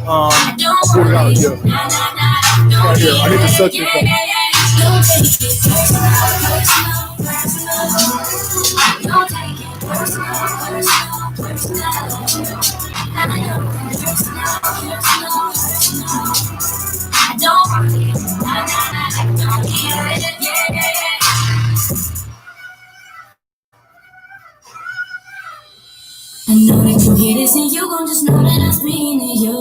I pulled it out, yeah. Right here. I need the suction cup. Don't take it personal, personal. Don't take it personal, personal, personal. I don't personal, personal, personal. I don't want it. I don't hear it. Yeah, yeah, yeah. I know that you hear this and you gon' just know that I'm speaking to you.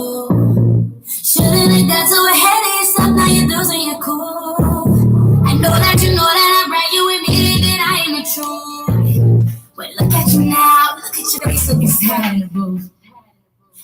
Shouldn't have got so ahead of yourself, now you're losing your cool. I know that you know that I'm right, you admitted that I ain't the truth. But look at you now, look at your face looking sad in the booth.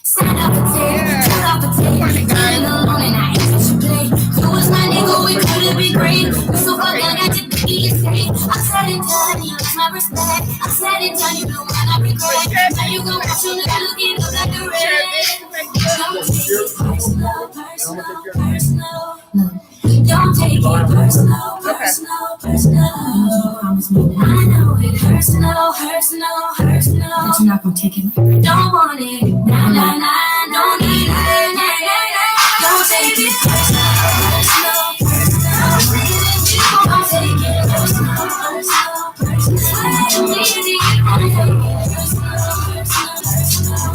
Stand up for tears, turn off the tape, feeling alone and I ain't such a play. You was my nigga, we could've been great. You so fuck young, I did the escape. I'm said and done, you lose my respect. I'm said and done, you blew my not regret. Now you gon' watch you looking up like the red. Don't take it personal, personal, personal. Don't take it personal, personal, personal. Promise me that I know it hurts, no, hurts, no, hurts, no. But you're not gonna take it. Don't want it, nah, nah, nah. Don't need it, nah, nah, nah. Don't take it personal, personal, personal. Don't take it personal, personal, personal. I don't need it, don't take it personal, personal, personal.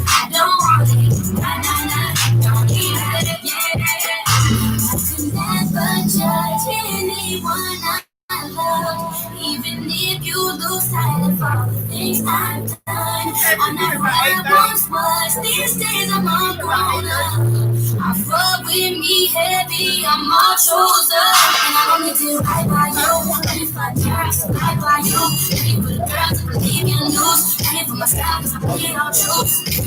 I don't want it, nah, nah, nah. Don't need it, yeah, yeah, yeah. Never judge anyone I love, even if you lose sight of all the things I've done. I'm not what I once was. These days I'm all grown up. I fuck with me heavy, I'm all chosen. And I don't need to right by you. And if I die, so right by you. Ready for the girls to believe you lose. Ready for my style, cause I play it all true.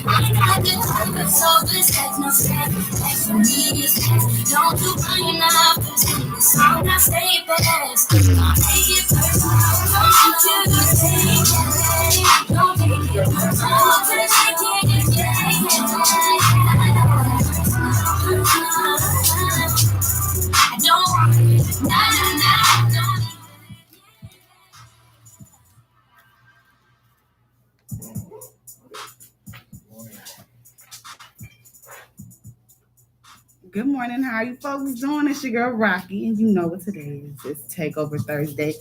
I ain't got the time, but so this sex, no sex. Sex for me is sex. Don't do fine enough. Sing the song, I stay fast. Don't take it personal. Don't you take it. Don't take it personal. Don't take it. I don't want it. Nah, nah, nah. Good morning. How are you folks doing? It's your girl Rocky, and you know what today is. It's Takeover Thursday.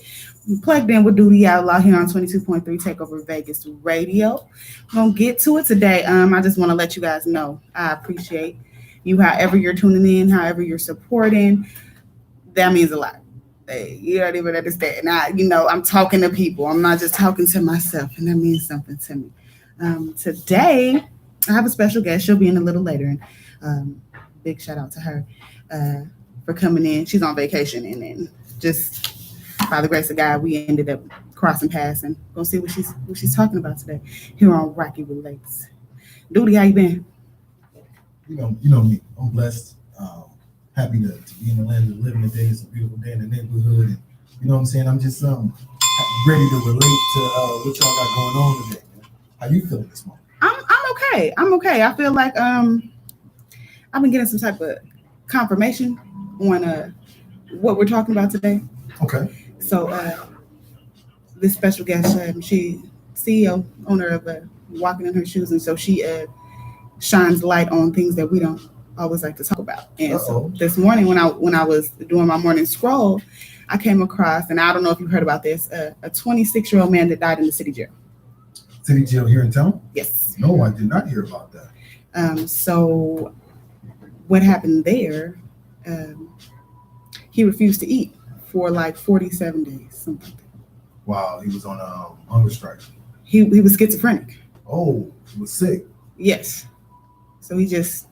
We plugged in with Duty Outlaw here on 22.3 Takeover Vegas Radio. We're going to get to it today. I just want to let you guys know I appreciate you, however you're tuning in, however you're supporting. That means a lot. Hey, you don't even understand. I'm talking to people. I'm not just talking to myself, and that means something to me. Today, I have a special guest. She'll be in a little later. Big shout out to her for coming in. She's on vacation, and then just by the grace of God, we ended up crossing paths and gonna see what she's talking about today here on Rocky Relates. Duty, how you been? You know me. I'm blessed. Happy to be in the land of the living today. It's a beautiful day in the neighborhood, and you know what I'm saying. I'm just ready to relate to what y'all got going on today. Man. How you feeling this morning? I'm okay. I feel like I've been getting some type of confirmation on what we're talking about today. Okay. So this special guest, she CEO, owner of Walking in Her Shoes, and so she shines light on things that we don't always like to talk about. And so this morning when I was doing my morning scroll, I came across, and I don't know if you heard about this, a 26-year-old man that died in the city jail. City jail here in town? Yes. No, I did not hear about that. So what happened there, he refused to eat for like 47 days, something like that. Wow, he was on a hunger strike. He was schizophrenic. Oh, he was sick. Yes. So he just...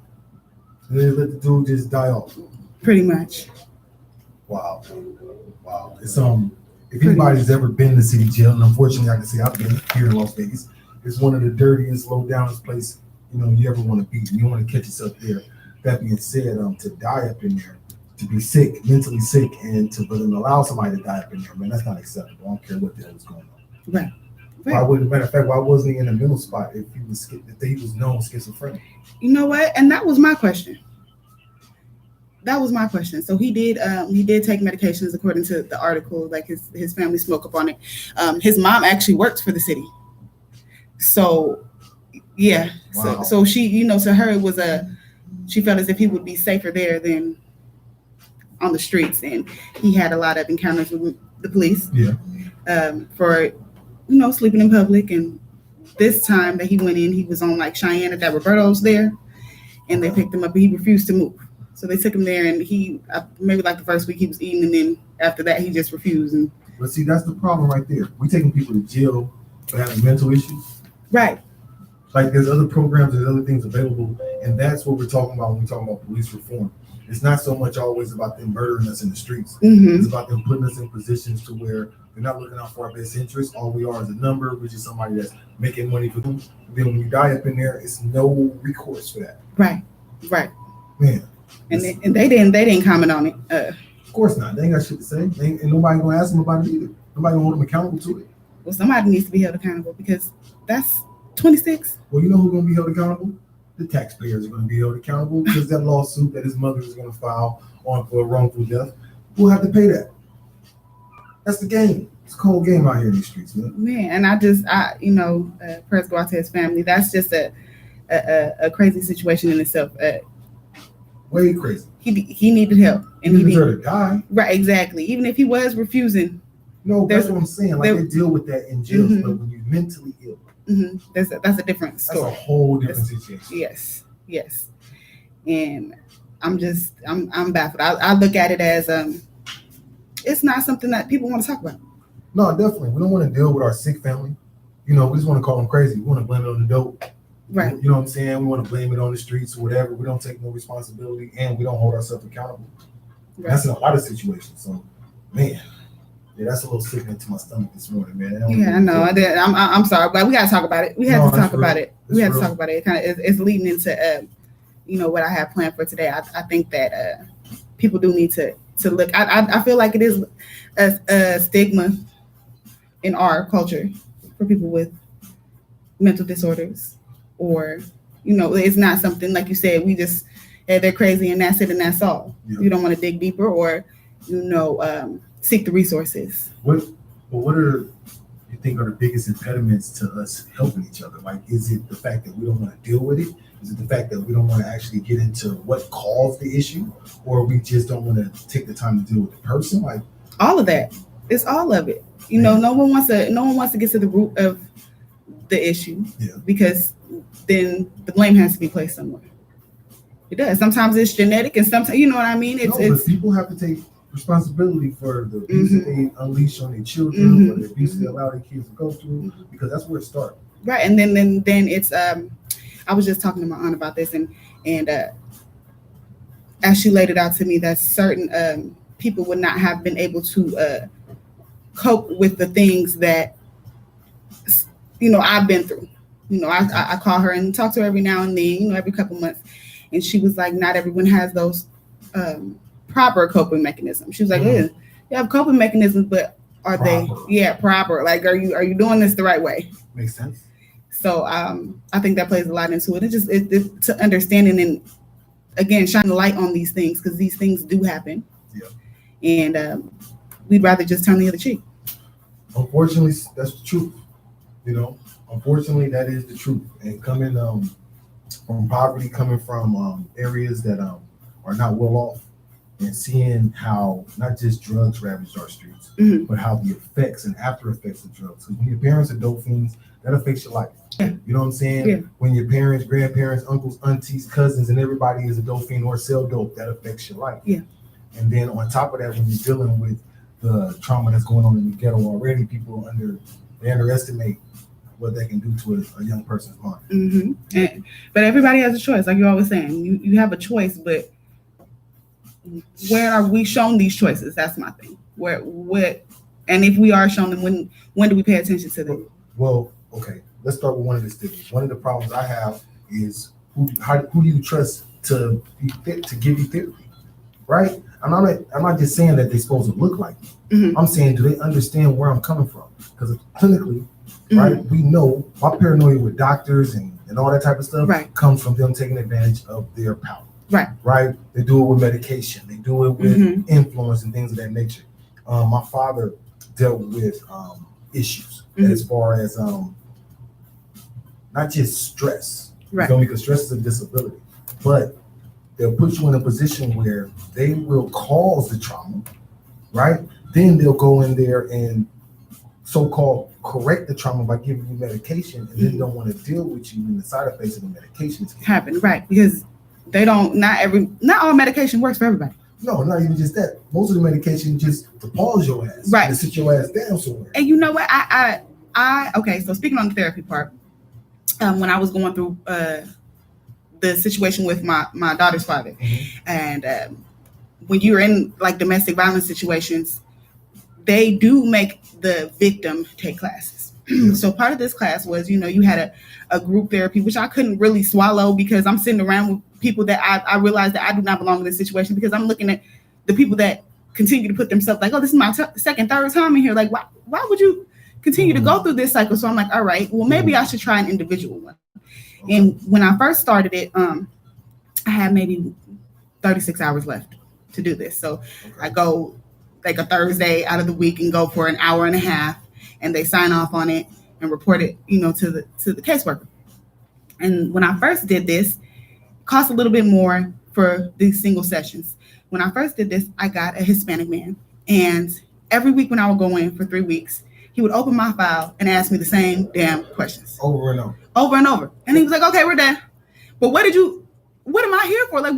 And they let the dude just die off. Pretty much. Wow. It's if anybody's ever been to city jail, and unfortunately I can say I've been here in Las Vegas, it's one of the dirtiest, low downest places you ever want to be. You don't want to catch yourself there. That being said, to die up in there, to be sick, mentally sick, and to allow somebody to die up in there, man, that's not acceptable. I don't care what the hell is going on. Right. Matter of fact, why wasn't he in the middle spot if he was known schizophrenic? You know what? And that was my question. So he did take medications according to the article, like his family spoke up on it. His mom actually works for the city. So Yeah. Wow. So she, to her it was she felt as if he would be safer there than on the streets, and he had a lot of encounters with the police. Yeah. For sleeping in public, and this time that he went in, he was on like Cheyenne at that Roberto's there, and they picked him up, and he refused to move. So they took him there, and he maybe like the first week he was eating, and then after that he just refused. And But see, that's the problem right there. We're taking people to jail for having mental issues. right, Like there's other programs, there's other things available, and that's what we're talking about when we talk about police reform. It's not so much always about them murdering us in the streets. mm-hmm. It's about them putting us in positions to where they're not looking out for our best interests. All we are is a number, which is somebody that's making money for them. Then when you die up in there, it's no recourse for that. right, Man, and they didn't comment on it. of course not. They ain't got shit to say. Ain't nobody gonna ask them about it either. Nobody gonna hold them accountable to it. Well, somebody needs to be held accountable because that's 26. Well, you know who's gonna be held accountable? The taxpayers are gonna be held accountable because that lawsuit that his mother is gonna file on for a wrongful death, we'll have to pay that. That's the game. It's a cold game out here in these streets, man. Man, and prayers go out to his family. That's just a crazy situation in itself. Way crazy. He needed help, and He he deserve needed, to die. right, exactly. Even if he was refusing, No, that's There's- what I'm saying. Like there- they deal with that in jails, Mhm. but when you're mentally ill, that's a different that's a story. whole different situation. Yes, and I'm baffled. I look at it as it's not something that people want to talk about. No, definitely. We don't want to deal with our sick family. We just want to call them crazy. We want to blame it on the dope. Right. You know what I'm saying? We want to blame it on the streets or whatever. We don't take no responsibility, and we don't hold ourselves accountable. Right. That's in a lot of situations. So, man, yeah, that's a little sickening to my stomach this morning, man. Yeah, I know. I'm sorry, but we gotta talk about it. We have to talk about it. We have to talk about it. It kind of it's leading into what I have planned for today. I think that people do need to look. I feel like it is a stigma in our culture for people with mental disorders, or it's not something like you said. We just they're crazy and that's it and that's all. Yeah. You don't want to dig deeper or seek the resources. What are you think are the biggest impediments to us helping each other? Like, is it the fact that we don't want to deal with it? Is it the fact that we don't want to actually get into what caused the issue, or we just don't want to take the time to deal with the person? Like all of that. It's all of it. No one wants to get to the root of the issue. Yeah. Because then the blame has to be placed somewhere. It does. Sometimes it's genetic, and sometimes but people have to take responsibility for the abuse that they unleash on their children, for the abuse they allow their kids to go through, because that's where it starts. Right, and then it's I was just talking to my aunt about this, and as she laid it out to me, that certain people would not have been able to cope with the things that I've been through. I call her and talk to her every now and then, every couple months, and she was like, not everyone has those proper coping mechanisms. She was like, you have coping mechanisms, but are they proper? Like, are you doing this the right way? Makes sense. So I think that plays a lot into it. It's to understanding and again shine the light on these things, because these things do happen. Yeah. And we'd rather just turn the other cheek. Unfortunately, that's the truth. Unfortunately, that is the truth. And coming from poverty, coming from areas that are not well off, and seeing how not just drugs ravaged our streets, but how the effects and after effects of drugs. Because when your parents are dope fiends, that affects your life. Yeah. You know what I'm saying? Yeah. When your parents, grandparents, uncles, aunties, cousins, and everybody is a dope fiend or sell dope, that affects your life. Yeah. And then on top of that, when you're dealing with the trauma that's going on in the ghetto already, people underestimate what they can do to a young person's mind. But everybody has a choice, like you're always saying. You have a choice, but where are we shown these choices? That's my thing. And if we are shown them, when do we pay attention to them? Well, okay, let's start with one of the stigmas. One of the problems I have is who do you trust to be fit to give you therapy, right? I'm not just saying that they're supposed to look like me. I'm saying, do they understand where I'm coming from? Because clinically, right, we know my paranoia with doctors and all that type of stuff comes from them taking advantage of their power. Right. They do it with medication. They do it with influence and things of that nature. My father dealt with issues as far as not not just stress. Right. You feel me? Because stress is a disability, but they'll put you in a position where they will cause the trauma, right? Then they'll go in there and so-called correct the trauma by giving you medication, and then don't want to deal with you when the side effects of the medications happen, right? Because they don't. Not all medication works for everybody. No, not even just that. Most of the medication just to pause your ass, right? To sit your ass down somewhere. And you know what? Okay. So speaking on the therapy part, when I was going through the situation with my daughter's father, and when you're in like domestic violence situations, they do make the victim take classes. So part of this class was, you had a group therapy, which I couldn't really swallow because I'm sitting around with people that I realized that I do not belong in this situation, because I'm looking at the people that continue to put themselves like, oh, this is my second, third time in here. Like, why would you continue to go through this cycle? So I'm like, all right, well, maybe I should try an individual one. Okay. And when I first started it, I had maybe 36 hours left to do this. So I go like a Thursday out of the week and go for an hour and a half, and they sign off on it and report it, to the caseworker. And when I first did this, it cost a little bit more for these single sessions. When I first did this, I got a Hispanic man, and every week when I would go in for 3 weeks, he would open my file and ask me the same damn questions. Over and over. Over and over. And he was like, okay, we're done. But what am I here for? Like,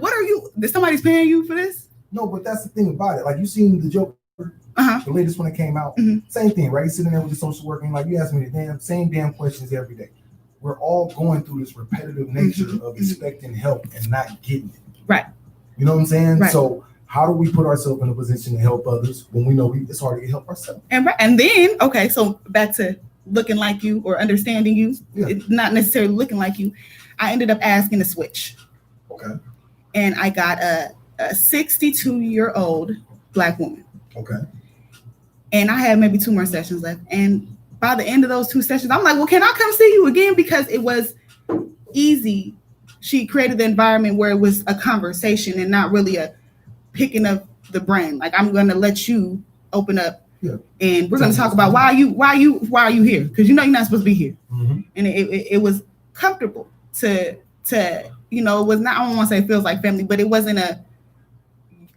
did somebody's paying you for this? No, but that's the thing about it. Like, you seen the Joker, the latest one that came out. Same thing, right? You're sitting there with the social worker and like, you ask me the same damn questions every day. We're all going through this repetitive nature of expecting help and not getting it. Right. You know what I'm saying? Right. So how do we put ourselves in a position to help others when we know it's hard to get help ourselves? And then, okay, so back to looking like you or understanding you, not necessarily looking like you, I ended up asking to switch. Okay. And I got a 62-year-old Black woman. Okay. And I had maybe 2 more sessions left. And by the end of those 2 sessions, I'm like, well, can I come see you again? Because it was easy. She created the environment where it was a conversation and not really a picking up the brain. Like, I'm going to let you open up, and we're going to talk about why are you here? Because you're not supposed to be here. And it was comfortable to it was not, I don't want to say it feels like family, but it wasn't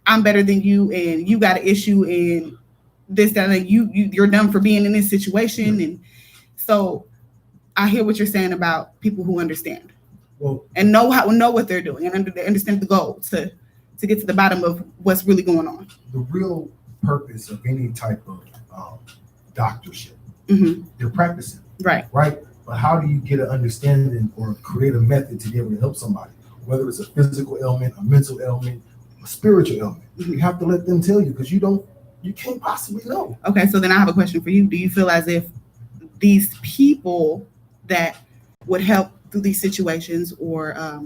I'm better than you and you got an issue and this, that, and you're dumb for being in this situation. And so I hear what you're saying about people who understand, and know what they're doing and understand the goal to get to the bottom of what's really going on. The real purpose of any type of doctorship, they're practicing, right? But how do you get an understanding or create a method to be able to help somebody, whether it's a physical ailment, a mental ailment, a spiritual ailment? You have to let them tell you, because you can't possibly know. Okay, so then I have a question for you. Do you feel as if these people that would help through these situations or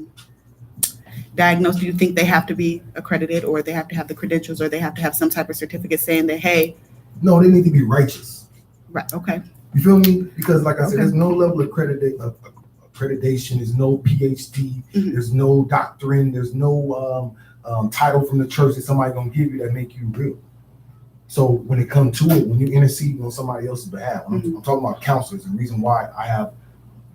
diagnose, do you think they have to be accredited, or they have to have the credentials, or they have to have some type of certificate saying that, hey? No, they need to be righteous. Right, okay. You feel me? Because like I said, there's no level of accreditation, there's no PhD, there's no doctrine, there's no title from the church that somebody gonna give you that make you real. So when it comes to it, when you intercede on somebody else's behalf, I'm talking about counselors, and the reason why I have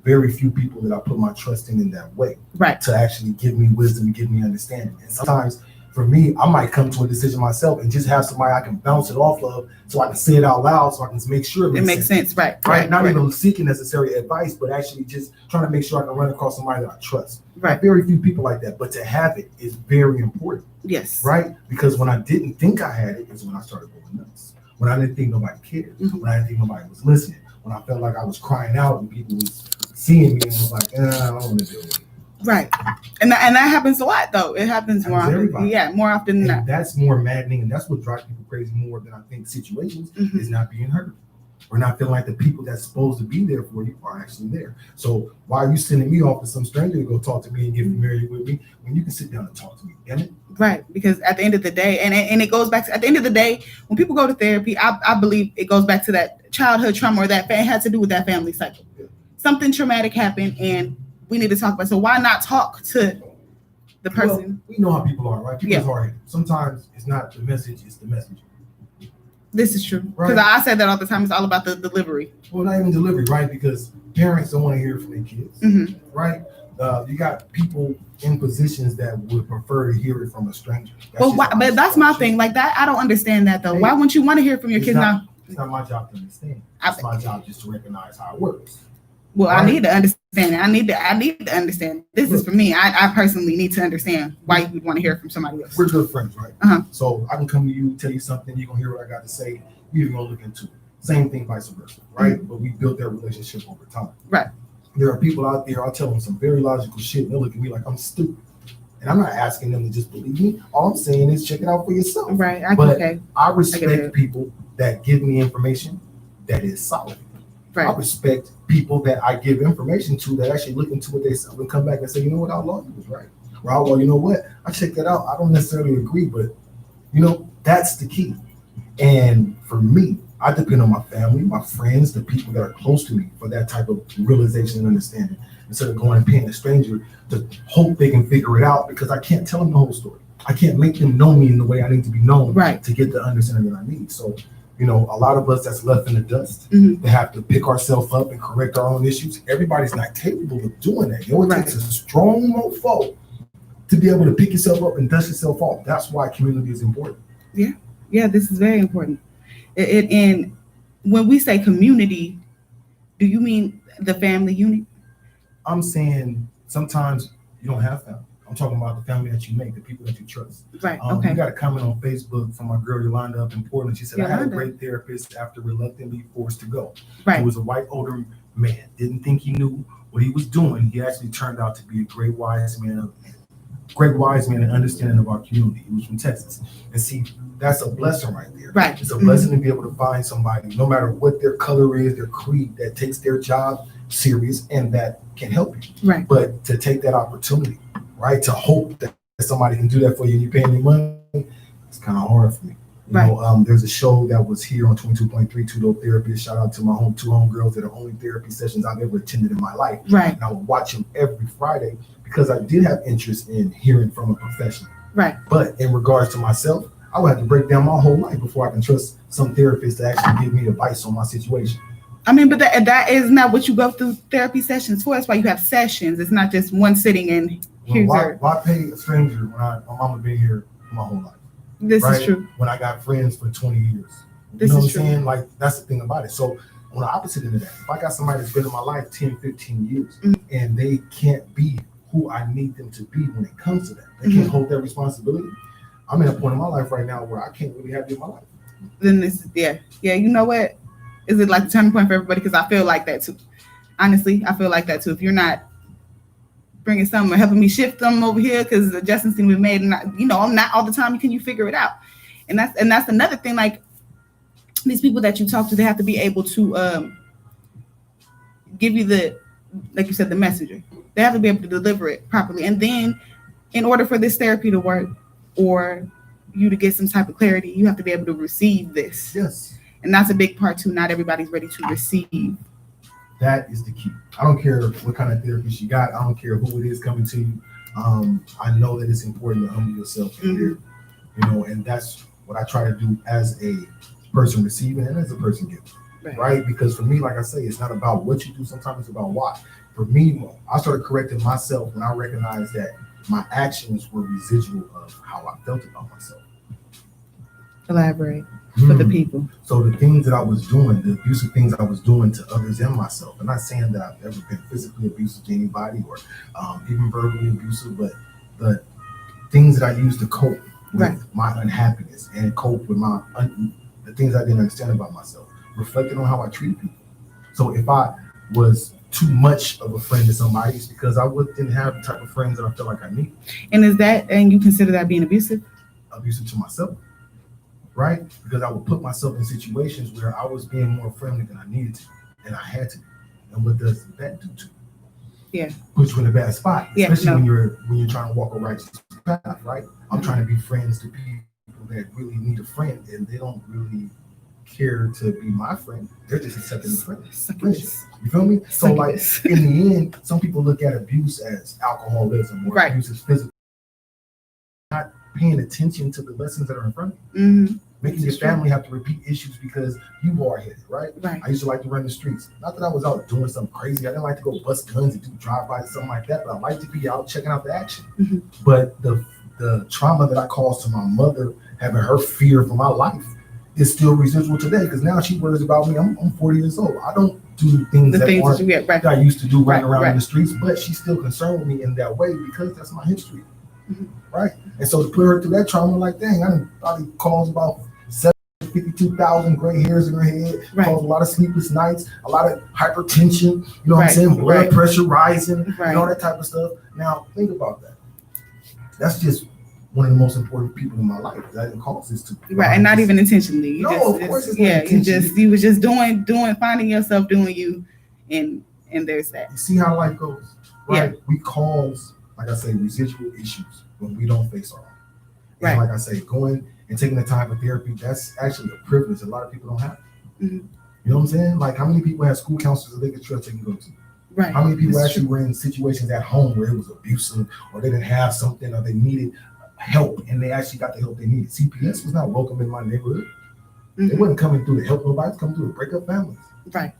very few people that I put my trust in that way, to actually give me wisdom and give me understanding. And sometimes for me, I might come to a decision myself and just have somebody I can bounce it off of, so I can say it out loud, so I can make sure it makes sense. Right. Not even seeking necessary advice, but actually just trying to make sure I can run across somebody that I trust. Right. Very few people like that, but to have it is very important. Yes. Right? Because when I didn't think I had it is when I started going nuts. When I didn't think nobody cared. When I didn't think nobody was listening. When I felt like I was crying out and people was seeing me and was like, I don't want to deal with it. Right. And that happens a lot, though. It happens more often. Everybody. Yeah, more often than not. That's more maddening, and that's what drives people crazy more than I think situations is not being heard. Or not feeling like the people that's supposed to be there for you are actually there. So why are you sending me off to some stranger to go talk to me and get familiar with me when you can sit down and talk to me? Damn it. Right. Because at the end of the day, and it goes back to, at the end of the day, when people go to therapy, I believe it goes back to that childhood trauma, or that it had to do with that family cycle. Yeah. Something traumatic happened, and we need to talk about it. So why not talk to the person? Well, we know how people are, right? People are hard. Sometimes it's not the message, it's the message. This is true. Right. Because I say that all the time. It's all about the delivery. Well, not even delivery, right? Because parents don't want to hear from their kids, Mm-hmm. right? You got people in positions that would prefer to hear it from a stranger. But that's my thing. Like that, I don't understand that though. Why wouldn't you want to hear from your kids now? It's not my job to understand. It's my job just to recognize how it works. Well, right? I need to understand it. I need to understand. This is for me. I personally need to understand why you would want to hear from somebody else. We're good friends, right? Uh-huh. So I can come to you, tell you something, you're gonna hear what I got to say, you're gonna look into it. Same thing, vice versa, right? Mm-hmm. But we built that relationship over time. Right. There are people out there, I'll tell them some very logical shit, and they'll look at me like I'm stupid. And I'm not asking them to just believe me. All I'm saying is check it out for yourself. Right. I respect people that give me information that is solid. Right. I respect people that I give information to that actually look into what they say and come back and say, you know what, Outlaw, you was right. Or Outlaw, you know what, I checked that out. I don't necessarily agree, but you know, that's the key. And for me, I depend on my family, my friends, the people that are close to me for that type of realization and understanding. Instead of going and paying a stranger to hope they can figure it out, because I can't tell them the whole story. I can't make them know me in the way I need to be known to get the understanding that I need. So, you know, a lot of us that's left in the dust, they have to pick ourselves up and correct our own issues. Everybody's not capable of doing that. It takes a strong mofo to be able to pick yourself up and dust yourself off. That's why community is important. Yeah, this is very important. And when we say community, do you mean the family unit? I'm saying sometimes you don't have family. I'm talking about the family that you make, the people that you trust. Right. We got a comment on Facebook from my girl Yolanda up in Portland. She said, I had a great therapist after reluctantly forced to go. Right. He was a white older man. Didn't think he knew what he was doing. He actually turned out to be a great wise man and understanding of our community. He was from Texas. And see, that's a blessing right there. Right. It's a blessing to be able to find somebody, no matter what their color is, their creed, that takes their job serious and that can help you. Right. But to take that opportunity, right, to hope that somebody can do that for you and you're paying your money, it's kind of hard for me. You know, there's a show that was here on 22.3, Two Dope Therapists. Shout out to my two homegirls that are only therapy sessions I've ever attended in my life. Right. And I would watch them every Friday because I did have interest in hearing from a professional. Right. But in regards to myself, I would have to break down my whole life before I can trust some therapist to actually give me advice on my situation. I mean, but that is not what you go through therapy sessions for. That's why you have sessions. It's not just one sitting and why pay a stranger when my mama been here my whole life? This is true. When I got friends for 20 years. This you know is what I'm saying? Like, that's the thing about it. So on the opposite end of that, if I got somebody that's been in my life 10, 15 years and they can't be who I need them to be when it comes to that, they can't hold that responsibility. I'm in a point in my life right now where I can't really have it in my life. Then this, yeah. You know what? Is it like the turning point for everybody? Because I feel like that too. Honestly, I feel like that too. If you're not bringing something or helping me shift them over here, because the adjustments need to be made, and I'm not all the time. Can you figure it out? And that's another thing. Like, these people that you talk to, they have to be able to give you like you said, the messenger. They have to be able to deliver it properly. And then, in order for this therapy to work, or you to get some type of clarity, you have to be able to receive this. Yes. And that's a big part too. Not everybody's ready to receive. That is the key. I don't care what kind of therapist you got. I don't care who it is coming to you. I know that it's important to humble yourself in there, and that's what I try to do as a person receiving and as a person giving, right? Because for me, like I say, it's not about what you do. Sometimes it's about why. For me, I started correcting myself when I recognized that my actions were residual of how I felt about myself. Elaborate for the people. So the things that I was doing, the abusive things I was doing to others and myself, I'm not saying that I've ever been physically abusive to anybody or even verbally abusive, but the things that I used to cope with my unhappiness and cope with the things I didn't understand about myself, reflected on how I treated people. So if I was too much of a friend to somebody, it's because I didn't have the type of friends that I felt like I need. And you consider that being abusive? Abusive to myself, right? Because I would put myself in situations where I was being more friendly than I needed to, and I had to. And what does that do to you? Yeah. Put you in a bad spot, especially when you're trying to walk a righteous path, right? I'm trying to be friends to people that really need a friend, and they don't really care to be my friend. They're just accepting the friendship. You feel me? So like in the end, some people look at abuse as alcoholism or abuse as physical, not paying attention to the lessons that are in front of you. making your family have to repeat issues because you hard-headed, right? Right. I used to like to run the streets. Not that I was out doing something crazy. I didn't like to go bust guns and do drive-bys, something like that, but I like to be out checking out the action. Mm-hmm. But the trauma that I caused to my mother, having her fear for my life, is still residual today because now she worries about me. I'm 40 years old. I don't do things that I used to do running around in the streets, but she's still concerned with me in that way because that's my history, right? And so to put her through that trauma, like, dang, I probably caused about 52,000 gray hairs in her head, caused a lot of sleepless nights, a lot of hypertension, you know what I'm saying? Blood pressure rising, and all that type of stuff. Now, think about that. That's just one of the most important people in my life. That didn't cause this to and not even intentionally. Of course it's not you was just doing, finding yourself doing you, and there's that. You see how life goes, right? We cause, like I say, residual issues when we don't face our own. And like I say, going and taking the time for therapy, that's actually a privilege a lot of people don't have. Mm-hmm. You know what I'm saying? Like, how many people have school counselors that they could trust they can go to? Right. How many people actually were in situations at home where it was abusive, or they didn't have something, or they needed help, and they actually got the help they needed? CPS was not welcome in my neighborhood. Mm-hmm. They wasn't coming through to help nobody. It's coming through to break up families. Right.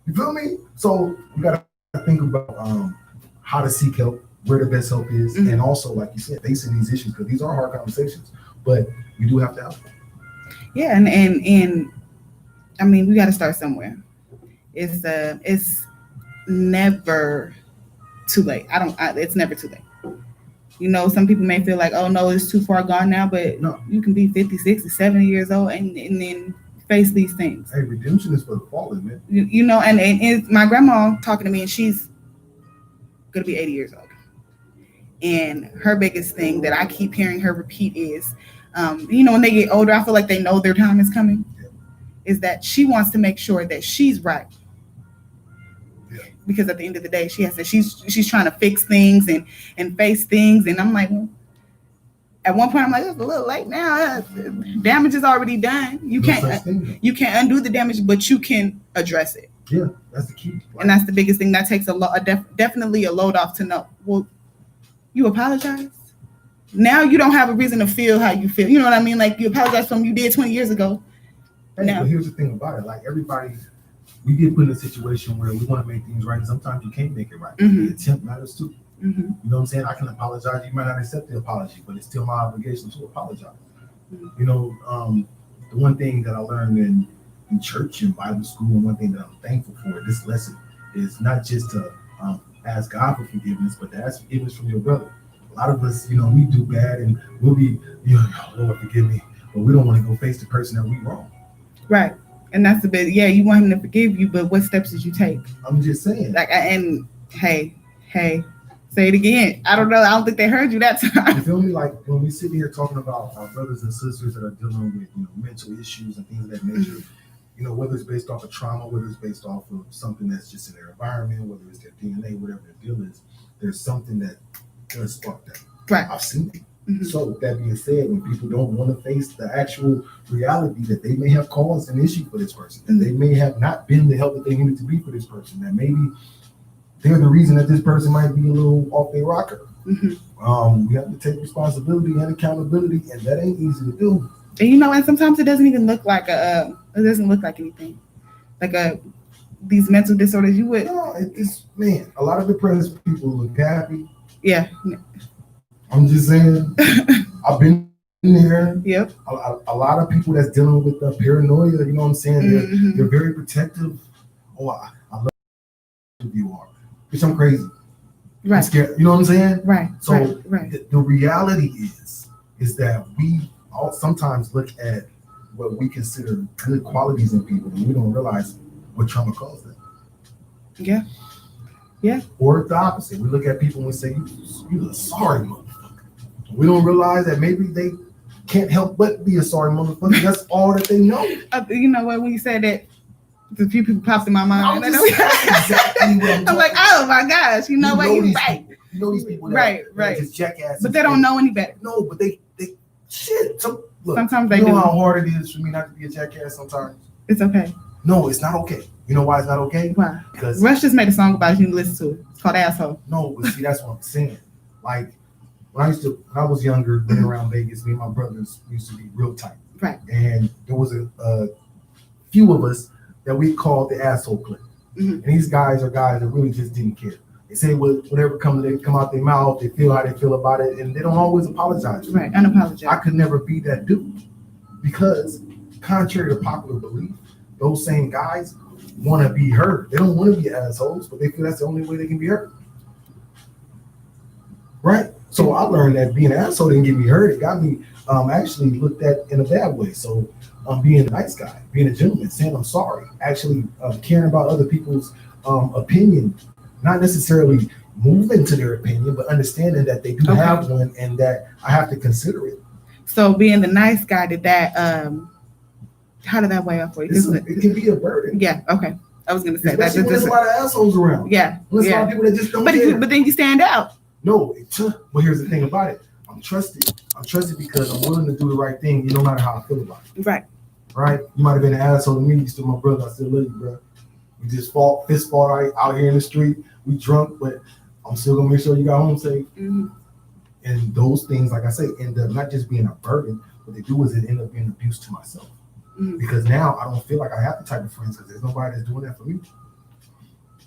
You feel me? So you got to think about how to seek help, where the best help is, and also, like you said, facing these issues, because these are hard conversations, but we do have to help. Yeah, and I mean, we got to start somewhere. It's never too late. It's never too late. You know, some people may feel like, oh no, it's too far gone now, but no, you can be 50, 60, 70 years old and then face these things. Hey, redemption is for the fallen, man. You know, and my grandma talking to me, and she's gonna be 80 years old. And her biggest thing that I keep hearing her repeat is, you know, when they get older, I feel like they know their time is coming. Yeah. Is that she wants to make sure that she's right. Yeah. Because at the end of the day, she's trying to fix things and face things. And I'm like, well, at one point I'm like, it's a little late now. Damage is already done. You can't undo the damage, but you can address it. Yeah, that's the key. Right? And that's the biggest thing. That takes definitely a load off to know. Well, you apologize. Now you don't have a reason to feel how you feel. You know what I mean? Like, you apologize for what you did 20 years ago. Hey, now, but here's the thing about it. Like, everybody, we get put in a situation where we want to make things right, and sometimes you can't make it right. Mm-hmm. The attempt matters too. Mm-hmm. You know what I'm saying? I can apologize. You might not accept the apology, but it's still my obligation to apologize. Mm-hmm. You know, the one thing that I learned in church and Bible school, and one thing that I'm thankful for this lesson is not just to ask God for forgiveness, but to ask forgiveness from your brother. A lot of us, you know, we do bad and we'll be, you know, Lord, forgive me, but we don't want to go face the person that we wrong. Right. And that's the bit. Yeah, you want him to forgive you, but what steps did you take? I'm just saying. Like, and hey, say it again. I don't know. I don't think they heard you that time. You feel me? Like, when we sit here talking about our brothers and sisters that are dealing with, you know, mental issues and things of that nature, mm-hmm. you know, whether it's based off of trauma, whether it's based off of something that's just in their environment, whether it's their DNA, whatever the deal is, there's something that does spark that. Right. I've seen it. Mm-hmm. So with that being said, when people don't want to face the actual reality that they may have caused an issue for this person, that mm-hmm. they may have not been the help that they needed to be for this person, that maybe they're the reason that this person might be a little off their rocker. Mm-hmm. We have to take responsibility and accountability, and that ain't easy to do. And you know, and sometimes it doesn't even look like it doesn't look like anything, like these mental disorders. You would man, a lot of depressed people look happy. Yeah. I'm just saying, I've been there. Yep. A lot of people that's dealing with paranoia, you know what I'm saying? Mm-hmm. They're very protective. Oh, I love who you are. Bitch, I'm crazy. Right. I'm scared. You know what I'm saying? Right. So right. The reality is that we all sometimes look at what we consider good qualities in people, and we don't realize what trauma caused them. Yeah. Yeah. Or the opposite. We look at people and we say, you're a sorry motherfucker. We don't realize that maybe they can't help but be a sorry motherfucker. That's all that they know. You know what? When you said that, a few people popped in my mind. Exactly I'm like, oh my gosh, you know what? You're right. People. You know these people that right. just jackasses. But they don't know any better. No, but they shit. Look, sometimes they do. You know do. how hard it is for me not to be a jackass sometimes? It's okay. No, it's not okay. You know why it's not okay? Why? Because Rush just made a song about it. You need to listen to it. It's called Asshole. No, but see, that's what I'm saying. Like, when I was younger, running around Vegas, me and my brothers used to be real tight. Right. And there was a few of us that we called the asshole clique. Mhm. And these guys are guys that really just didn't care. They say whatever come out their mouth, they feel how they feel about it, and they don't always apologize. Right, I unapologetic. could never be that dude because, contrary to popular belief, those same guys want to be heard. They don't want to be assholes, but they feel that's the only way they can be heard. Right? So I learned that being an asshole didn't get me hurt. It got me actually looked at in a bad way. So being a nice guy, being a gentleman, saying I'm sorry, actually caring about other people's opinion, not necessarily moving to their opinion, but understanding that they do have one and that I have to consider it. So being the nice guy, did that, how did that weigh up for you? It can be a burden. Yeah, okay. I was going to say that. Especially when there's a lot of assholes around. Yeah. When there's a lot of people that just don't But care. but then you stand out. No, but here's the thing about it. I'm trusted. I'm trusted because I'm willing to do the right thing, no matter how I feel about it. Right. Right? You might have been an asshole to me. You're still my brother. I still love you, bro. We just fist fought out here in the street. We drunk, but I'm still gonna make sure you got home safe. Mm-hmm. And those things, like I say, end up not just being a burden. What they do is it end up being abuse to myself. Mm-hmm. Because now I don't feel like I have the type of friends because there's nobody that's doing that for me.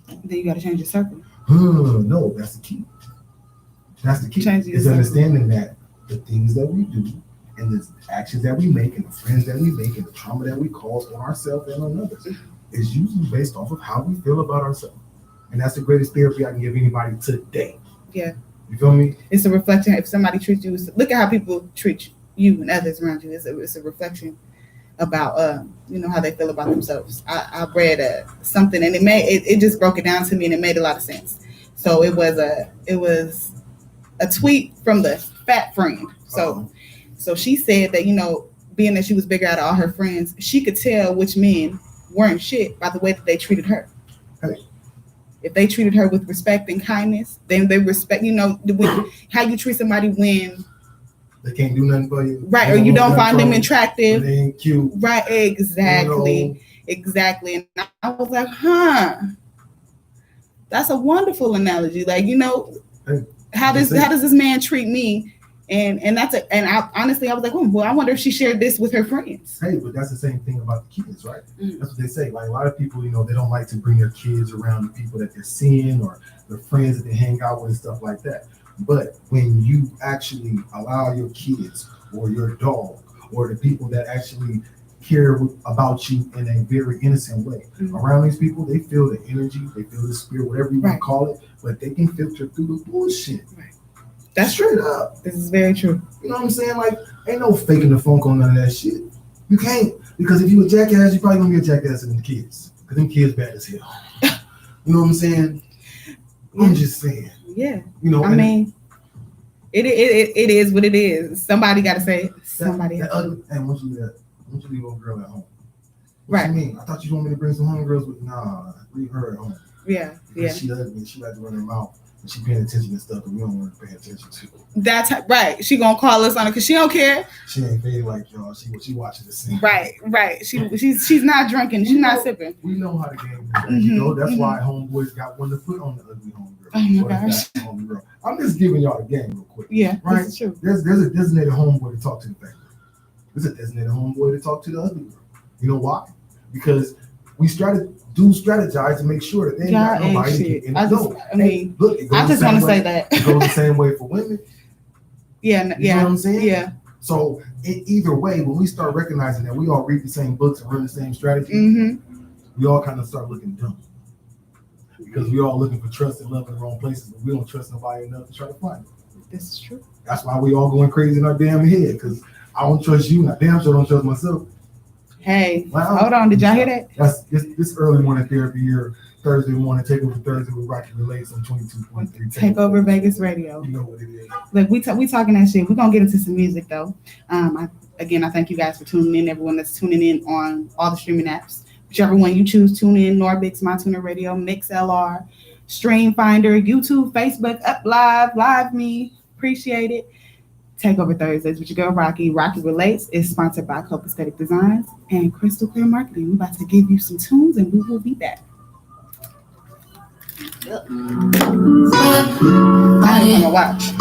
Then you got to change your circle. No, that's the key. That's the key. Is understanding that the things that we do and the actions that we make and the friends that we make and the trauma that we cause on ourselves and on others is usually based off of how we feel about ourselves. And that's the greatest therapy I can give anybody today. Yeah. You feel me? It's a reflection. If somebody treats you, look at how people treat you and others around you. It's a reflection about how they feel about themselves. I read something and it just broke it down to me and it made a lot of sense. So it was a tweet from the fat friend. So she said that being that she was bigger out of all her friends, she could tell which men weren't shit by the way that they treated her. Hey. If they treated her with respect and kindness, then they respect, how you treat somebody when they can't do nothing for you. Right, or you don't find them attractive. They ain't cute. Right, exactly. Exactly. And I was like, that's a wonderful analogy. Like, hey, how does this man treat me? And I honestly I was like, well, I wonder if she shared this with her friends. Hey, but that's the same thing about the kids, right? Mm-hmm. That's what they say. Like a lot of people, they don't like to bring their kids around the people that they're seeing or their friends that they hang out with and stuff like that. But when you actually allow your kids or your dog or the people that actually care about you in a very innocent way around these people, they feel the energy, they feel the spirit, whatever you want to call it, but they can filter through the bullshit. Right. That's straight up. This is very true. You know what I'm saying? Like, ain't no faking the funk on none of that shit. You can't, because if you a jackass, you probably gonna be a jackass to them kids. Because them kids bad as hell. You know what I'm saying? Yeah. I'm just saying. Yeah. I mean, it is what it is. Somebody got to say it. Somebody. And once you leave old girl at home. What you mean? I thought you want me to bring some homegirls with. Nah, leave her at home. Yeah. Because she ugly. She like to run her mouth. And she paying attention to stuff that we don't want to pay attention to. That's right. She gonna call us on it because she don't care. She ain't fading like y'all. She watching the scene. Right. She's not drinking. She's not sipping. We know how the game is. That's why homeboys got one to put on the ugly homegirl. Oh my gosh. I'm just giving y'all the game real quick. Yeah, right. That's true. There's a designated homeboy to talk to the bad girl. There's a designated homeboy to talk to the ugly girl. You know why? Because we strategize to make sure that they ain't got nobody to get in the door. I just want to say that it goes the same way for women. Yeah. You know what I'm saying? Yeah. So either way, when we start recognizing that we all read the same books and run the same strategy, we all kind of start looking dumb. Because we all looking for trust and love in the wrong places, but we don't trust nobody enough to try to find it. This is true. That's why we all going crazy in our damn head, because I don't trust you, and I damn sure don't trust myself. Hey, hold on. Did y'all hear that? That's this early morning therapy here, Thursday morning, Takeover Thursday with Rocky Relates on 22.3. Takeover Vegas Radio. You know what it is. Look, we talking that shit. We're going to get into some music, though. I thank you guys for tuning in, everyone that's tuning in on all the streaming apps. Whichever one you choose, tune in, Norbix, MyTuner Radio, MixLR, Stream Finder, YouTube, Facebook, Up Live Me. Appreciate it. Takeover Thursdays with your girl Rocky. Rocky Relates is sponsored by Cope Aesthetic Designs and Crystal Clear Marketing. We're about to give you some tunes and we will be back. Yep. I'm gonna watch.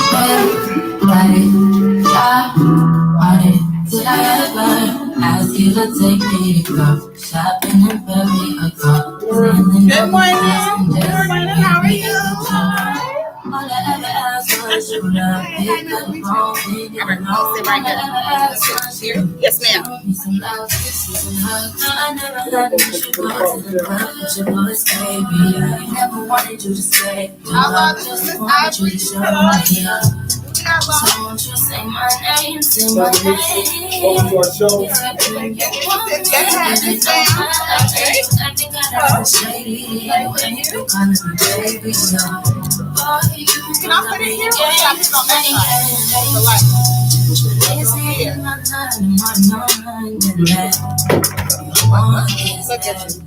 Did I ever Ask you to take me to go shopping and bury a girl. Good morning. Good morning. How are you? All I ever asked was you love me. Yes, ma'am. I never had you should go to the club with your boys, baby. I never wanted you to stay. I just wanted you to show me up. So won't you say my name, say my name. Welcome to our show. I think I know shady. When you calling me baby, Can I put it here or should I put it on that side? The light. Look at you.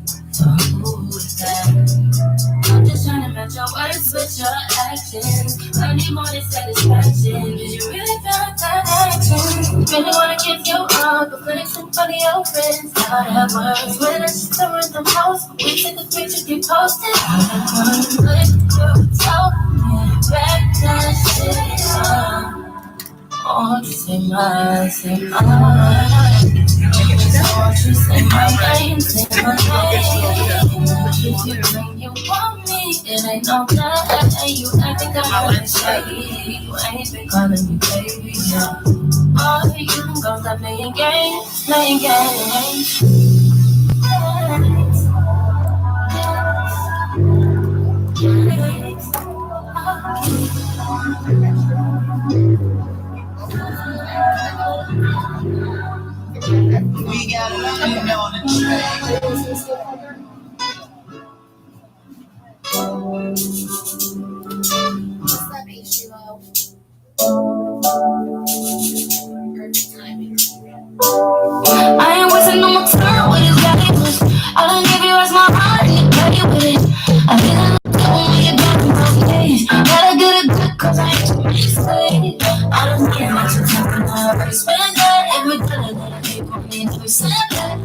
I'm just trying to match your words with your actions. I need more than satisfaction. Did you really feel like that action? Really wanna give you all, but put it in front of your friends. How that works? When I just throw in the house, we take a picture, get posted. How that works? Look, talk, back that shit. Oh, say my, say my. Oh, say my name, say my name. If you bring you want me, it ain't no lie. You acting I'm really shady. You ain't been calling me baby, yeah. Oh, you can go stop playing games, playing games. We got London on the track. What's up, H2O? Perfect timing. I ain't wasting no more time with this guy. I don't give you as my heart and you play with it. I feel like I'm when you're back in those days. Gotta get it good cause I ain't too many. I don't care what you're talking about. I spend that every dollar that I keep on me. Never said that.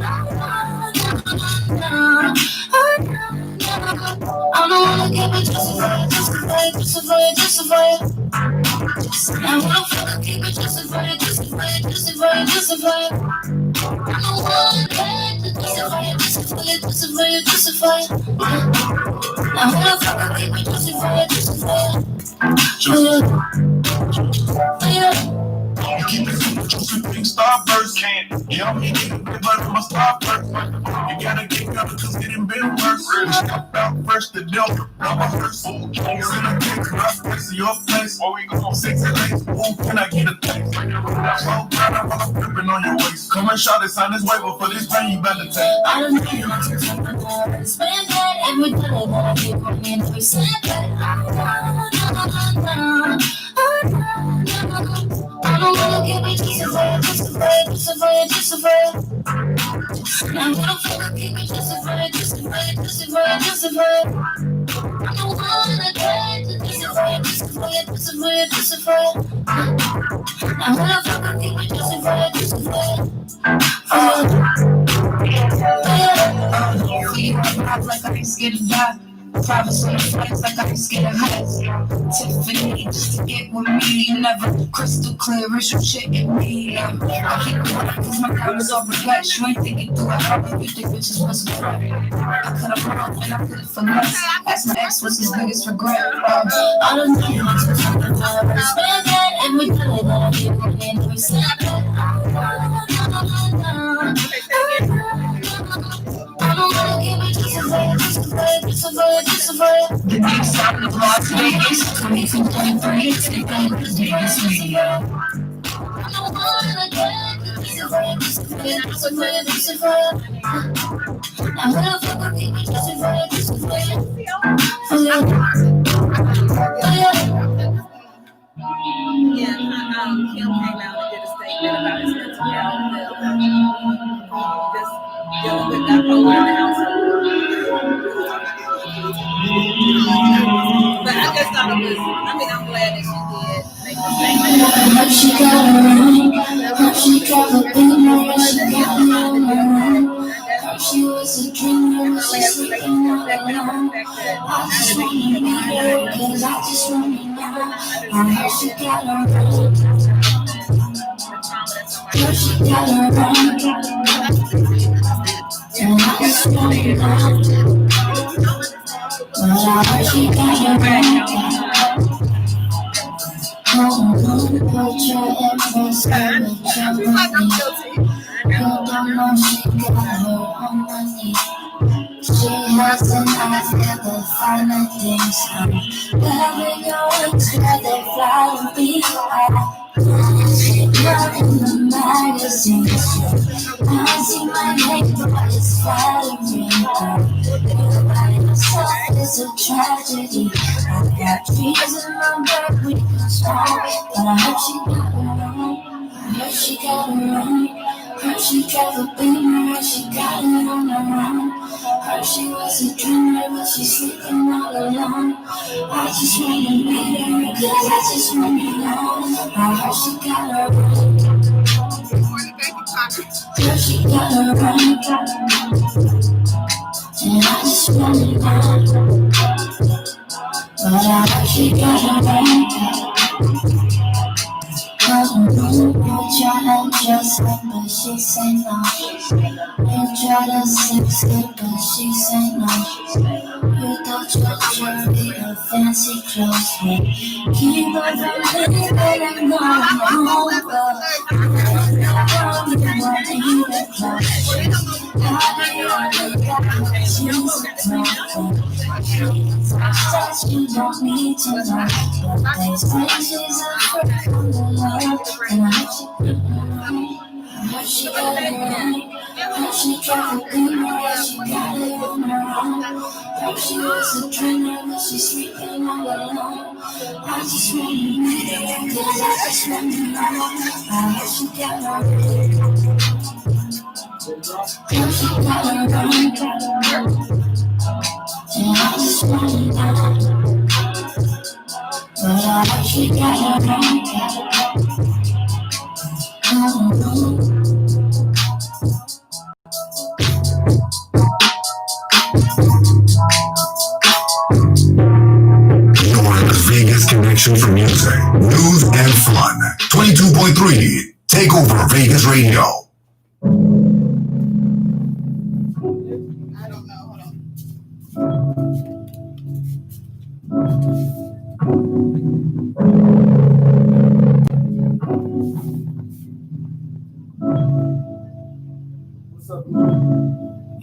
I don't wanna give it just for you, just for you, just for you, just for you. I wanna fucking keep it just for you, just for you, just for you, just for you. I don't wanna let the just for you, just for you, just for you. I wanna fucking keep it just for you, just for you. Keep it simple, just a big star first. Can't get me, but I'm a star first. You gotta get better, cause it ain't been worse. Step out first, the devil, I'm a hearse. Send a text, rough place to your place. Where we go, 6 and 8, who can I get a text? So glad I'm all gripping on your waist. Come and shout it, sign this waiver for this pain you better take. I don't know what you're talking about. Spend that every dollar that I keep on me. Never said that. I don't wanna give it just for you, just for you, just for you, just for you. I wanna fucking keep it just for you, just for you, just for you, just for you. I don't wanna get it just for you, just for you, just for you, just for you. I wanna fucking keep it just for you, just for you. Like I ain't scared to die. Privacy on the flights like I ain't scared of heights. Tiffany, just to get with me. You never crystal clear, is your shit in me. I keep it running cause my diamonds all reflect. You ain't thinking through it, how you think bitches was a threat. I cut up wrong and I did it for less. Ask my ex what's his biggest regret. I don't know what you're talking about. But I spend that every dollar that I keep on me. Never said that. I don't wanna give it just for you, just for you, just for you, just for you. The deep side of Las Vegas, 22.3, it's the thing that's Vegas radio. I don't wanna get it just for you, just for you, just for you, just for you. I wanna fucking keep it just for you, just for you. Yeah, Kim came out and did a statement about his mental health, just dealing with bipolar in the household. But I just thought it was, I'm glad that she did make the statement. Now she got her ring, now she got her thing, now she got her ring. Now she was a dream, now she's sleeping all alone. I just wanna be her, cause I just wanna know. Now she got her ring, now she got her ring. just running out. But I heard she got her own. Put your embrace in the company. You don't know she got her own money. She has an eye for the finer things. Loving your wings where they fly and be high. Not in the magazines. I see my name, but it's flattering. By yourself is a tragedy. I got trees in my back, we can smoke. But I heard she got her own. I heard she got her own. Heard she drove a beamer, heard she got it on her own. Heard she was a dreamer, but she's sleeping all alone. I just wanna meet her, cause I just wanna know. I heard she got her own. Heard she got her own. And I just wanna know. But I heard she got her own. You try to dress her, but she say no. You try to sex her, but she say no. You thought your feet her fancy clothes, but keep her from living and going home. But you weren't even close. How do you only got she's a problem? That you don't need to know. But they say she's a friend from the love. And I heard she got it right. Heard she drove a beamer, heard she got it on her own. Heard she was a dreamer, but she's sleeping all alone. I just wanna meet her, cause I just wanna know. I heard she got her right. Heard she got her right. And I just wanna know. But I heard she got her right. Vegas connection for music, news, and fun. 22.3 Takeover Vegas Radio. I don't know. Hold on.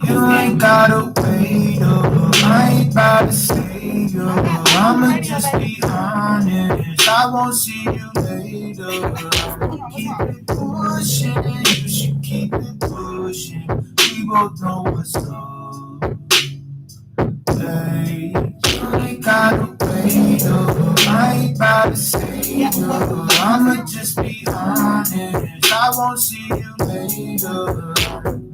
You ain't gotta wait, I ain't about to say, I'ma just be honest, I won't see you later. Keep it pushing, you should keep it pushing. We both know what's up. Hey, you ain't gotta wait, I ain't about to say, I'ma just be honest, I won't see you later.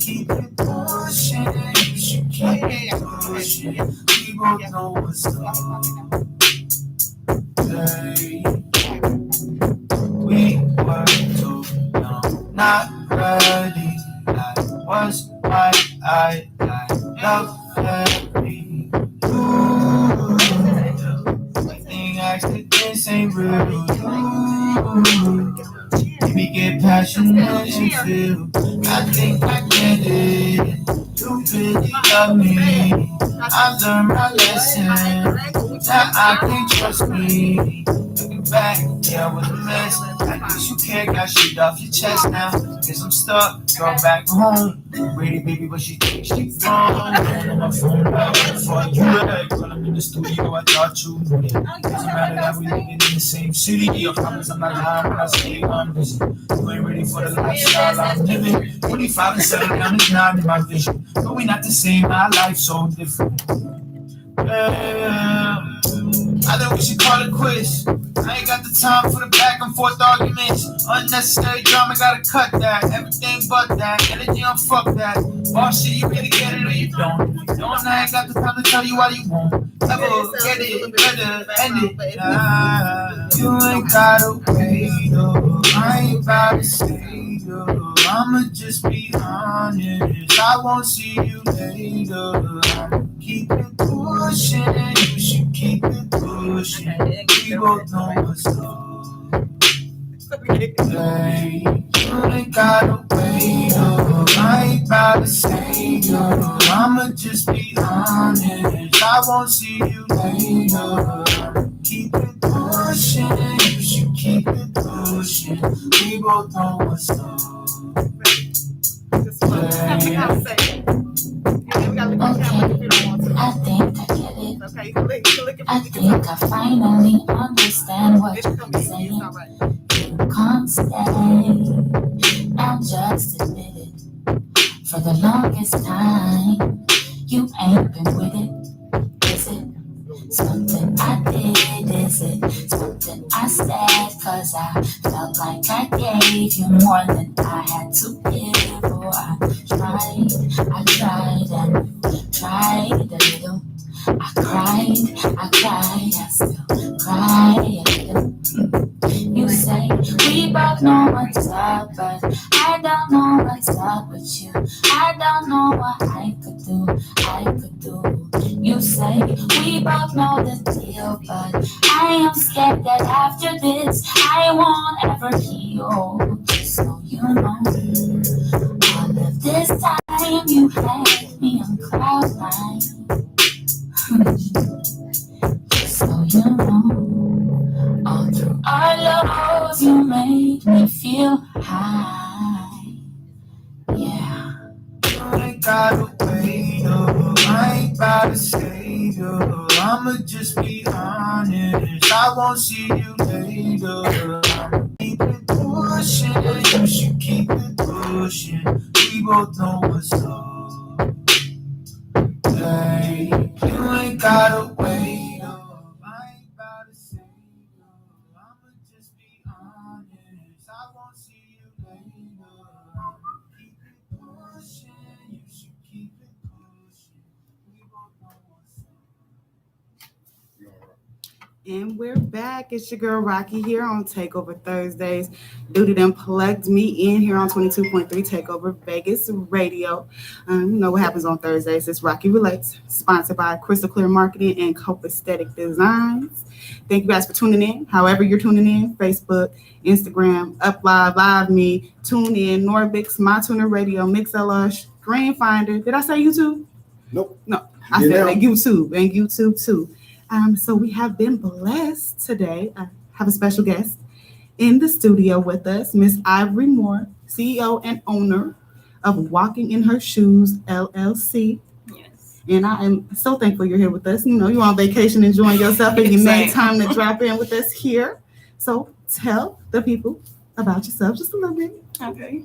Keep it pushing, you should keep it pushing. We both know what's up. Hey, we were too young, not ready. That was why I love Harry. Ooh, I think accidents ain't real. Ooh, maybe get passionate and feel. I think I get it. You really love me. I've learned my lesson. Now I can trust me. Looking back, yeah, I was a mess. I guess you can't got shit off your chest now. Guess I'm stuck, go back home. Ready, baby, but she thinks she's wrong. On my phone, before you like, when I'm in the studio, I thought you knew it. Doesn't matter that we living in the same city. I promise I'm not lying when I say I'm busy. You ain't ready for the lifestyle I'm living. 25 and 7 down is not in my vision. But we not the same, my life's so different. Yeah. I think we should call it quits. I ain't got the time for the back and forth arguments. Unnecessary drama, gotta cut that. Everything but that. Energy on fuck that. Boss shit, you really get it or you don't. If you don't, I ain't got the time to tell you why you won't. Ever get it, better end it. You ain't gotta wait, I ain't about to say, I'ma just be honest. I won't see you later. Keep it pushing, you should keep it pushing. We both know what's up. Hey, you ain't gotta wait. way, no, I ain't about to say no. I'ma just be honest, I won't see you later. Keep it pushing, you should keep it pushing. We both know what's up. Just have to conversation. And then we gotta look at the camera if you don't want to. I think I get it. Okay, you can look at I think I finally understand what It's gonna you're be saying. it's all right. You can't stay. Now just admit it. For the longest time, you ain't been with it. Is it something I did? Is it something I said? Cause I felt like I gave you more than I had to give. Oh, I tried and tried a little. I cried, I still cry a little. You say we both know what's up, but I don't know what's up with you. I don't know what I could do. You say we both know the deal, but I am scared that after this I won't ever heal. Just so you know, all of this time you had me on cloud nine. Just so you know, all through our lows you made me feel high. Yeah. I ain't gotta wait, no, I ain't about to say no. I'ma just be honest, I won't see you later. Keep it pushing, you should keep it pushing. We both know what's up. Hey, you ain't gotta wait, no, I ain't about to say no. I'ma just be honest, I won't see you later. Keep it pushing, you should keep it pushing. We both know what's up. And we're back. It's your girl Rocky here on Takeover Thursdays. Duty done plugged me in here on 22.3 Takeover Vegas Radio. You know what happens on Thursdays. It's Rocky Relates, sponsored by Crystal Clear Marketing and Copaesthetic Designs. Thank you guys for tuning in. However you're tuning in, Facebook, Instagram, Up Live Me, Tune In, Norbix, My Tuner Radio, MixLR, Screenfinder. Did I say YouTube? Nope. No, I You did said now. like YouTube and YouTube too. So we have been blessed today. I have a special guest in the studio with us, Miss Ivory Moore, CEO and owner of Walking in Her Shoes, LLC. Yes. And I am so thankful you're here with us. You know, you're on vacation enjoying yourself and you made time to drop in with us here. So tell the people about yourself just a little bit. Okay.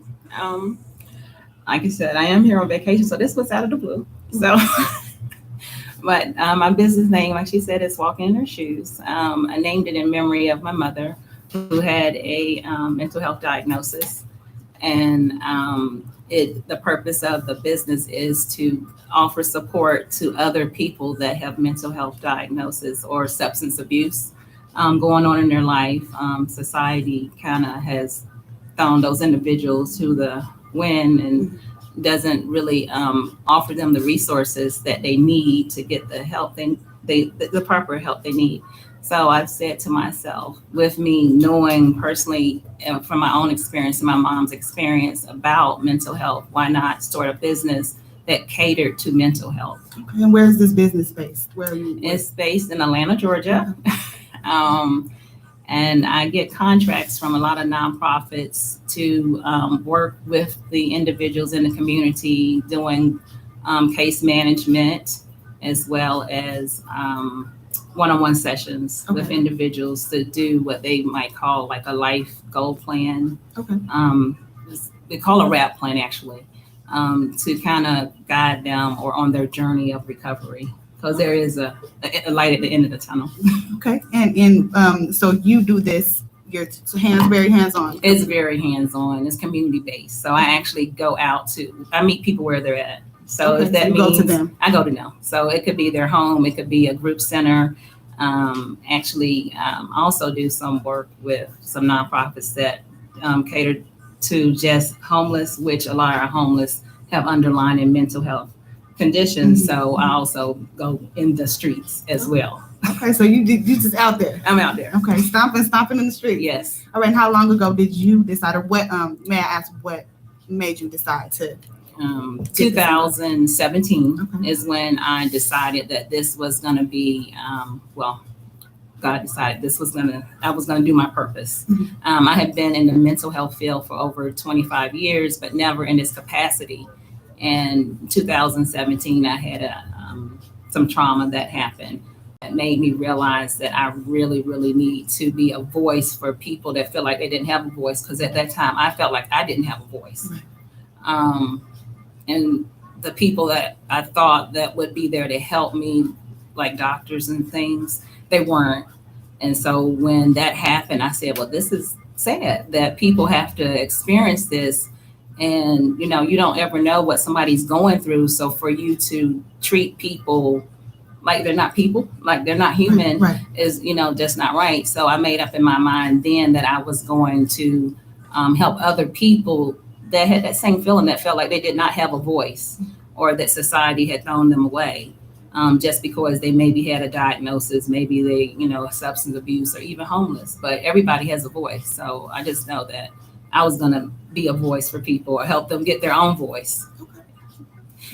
Like you said, I am here on vacation, so this was out of the blue. So, but my business name, like she said, is Walking in Her Shoes. I named it in memory of my mother, who had a mental health diagnosis, and the purpose of the business is to offer support to other people that have mental health diagnosis or substance abuse going on in their life. Society kind of has thrown those individuals to the wind and doesn't really offer them the resources that they need to get the help the proper help they need. So I've said to myself, with me knowing personally from my own experience and my mom's experience about mental health, why not start a business that catered to mental health? Okay, and where's this business based? Where are you? It's based in Atlanta, Georgia. And I get contracts from a lot of nonprofits to work with the individuals in the community doing case management, as well as one-on-one sessions with individuals to do what they might call like a life goal plan. Okay. We call a RAP plan, actually, to kind of guide them or on their journey of recovery, because there is a light at the end of the tunnel. Okay. And so you do this, your very hands-on. It's very hands-on. It's community-based. So I actually go out I meet people where they're at. So Okay, if that so you means go to them. I go to them. So it could be their home. It could be a group center. I also do some work with some nonprofits that cater to just homeless, which a lot of our homeless have underlying mental health conditions. So I also go in the streets as well. Okay, so you just out there. I'm out there. Okay, stomping in the street. Yes. All right, and how long ago did you decide, or what, may I ask, what made you decide to? 2017 Okay. is when I decided that this was going to be, God decided I was going to do my purpose. Mhm. I had been in the mental health field for over 25 years, but never in this capacity. And 2017, I had some trauma that happened that made me realize that I really, really need to be a voice for people that feel like they didn't have a voice. Because at that time, I felt like I didn't have a voice. And the people that I thought that would be there to help me, like doctors and things, they weren't. And so when that happened, I said, well, this is sad that people have to experience this. And, you don't ever know what somebody's going through. So for you to treat people like they're not people, like they're not human, Right. is, just not right. So I made up in my mind then that I was going to help other people that had that same feeling, that felt like they did not have a voice, or that society had thrown them away just because they maybe had a diagnosis, maybe they, substance abuse, or even homeless. But everybody has a voice. So I just know that I was going to be a voice for people, or help them get their own voice.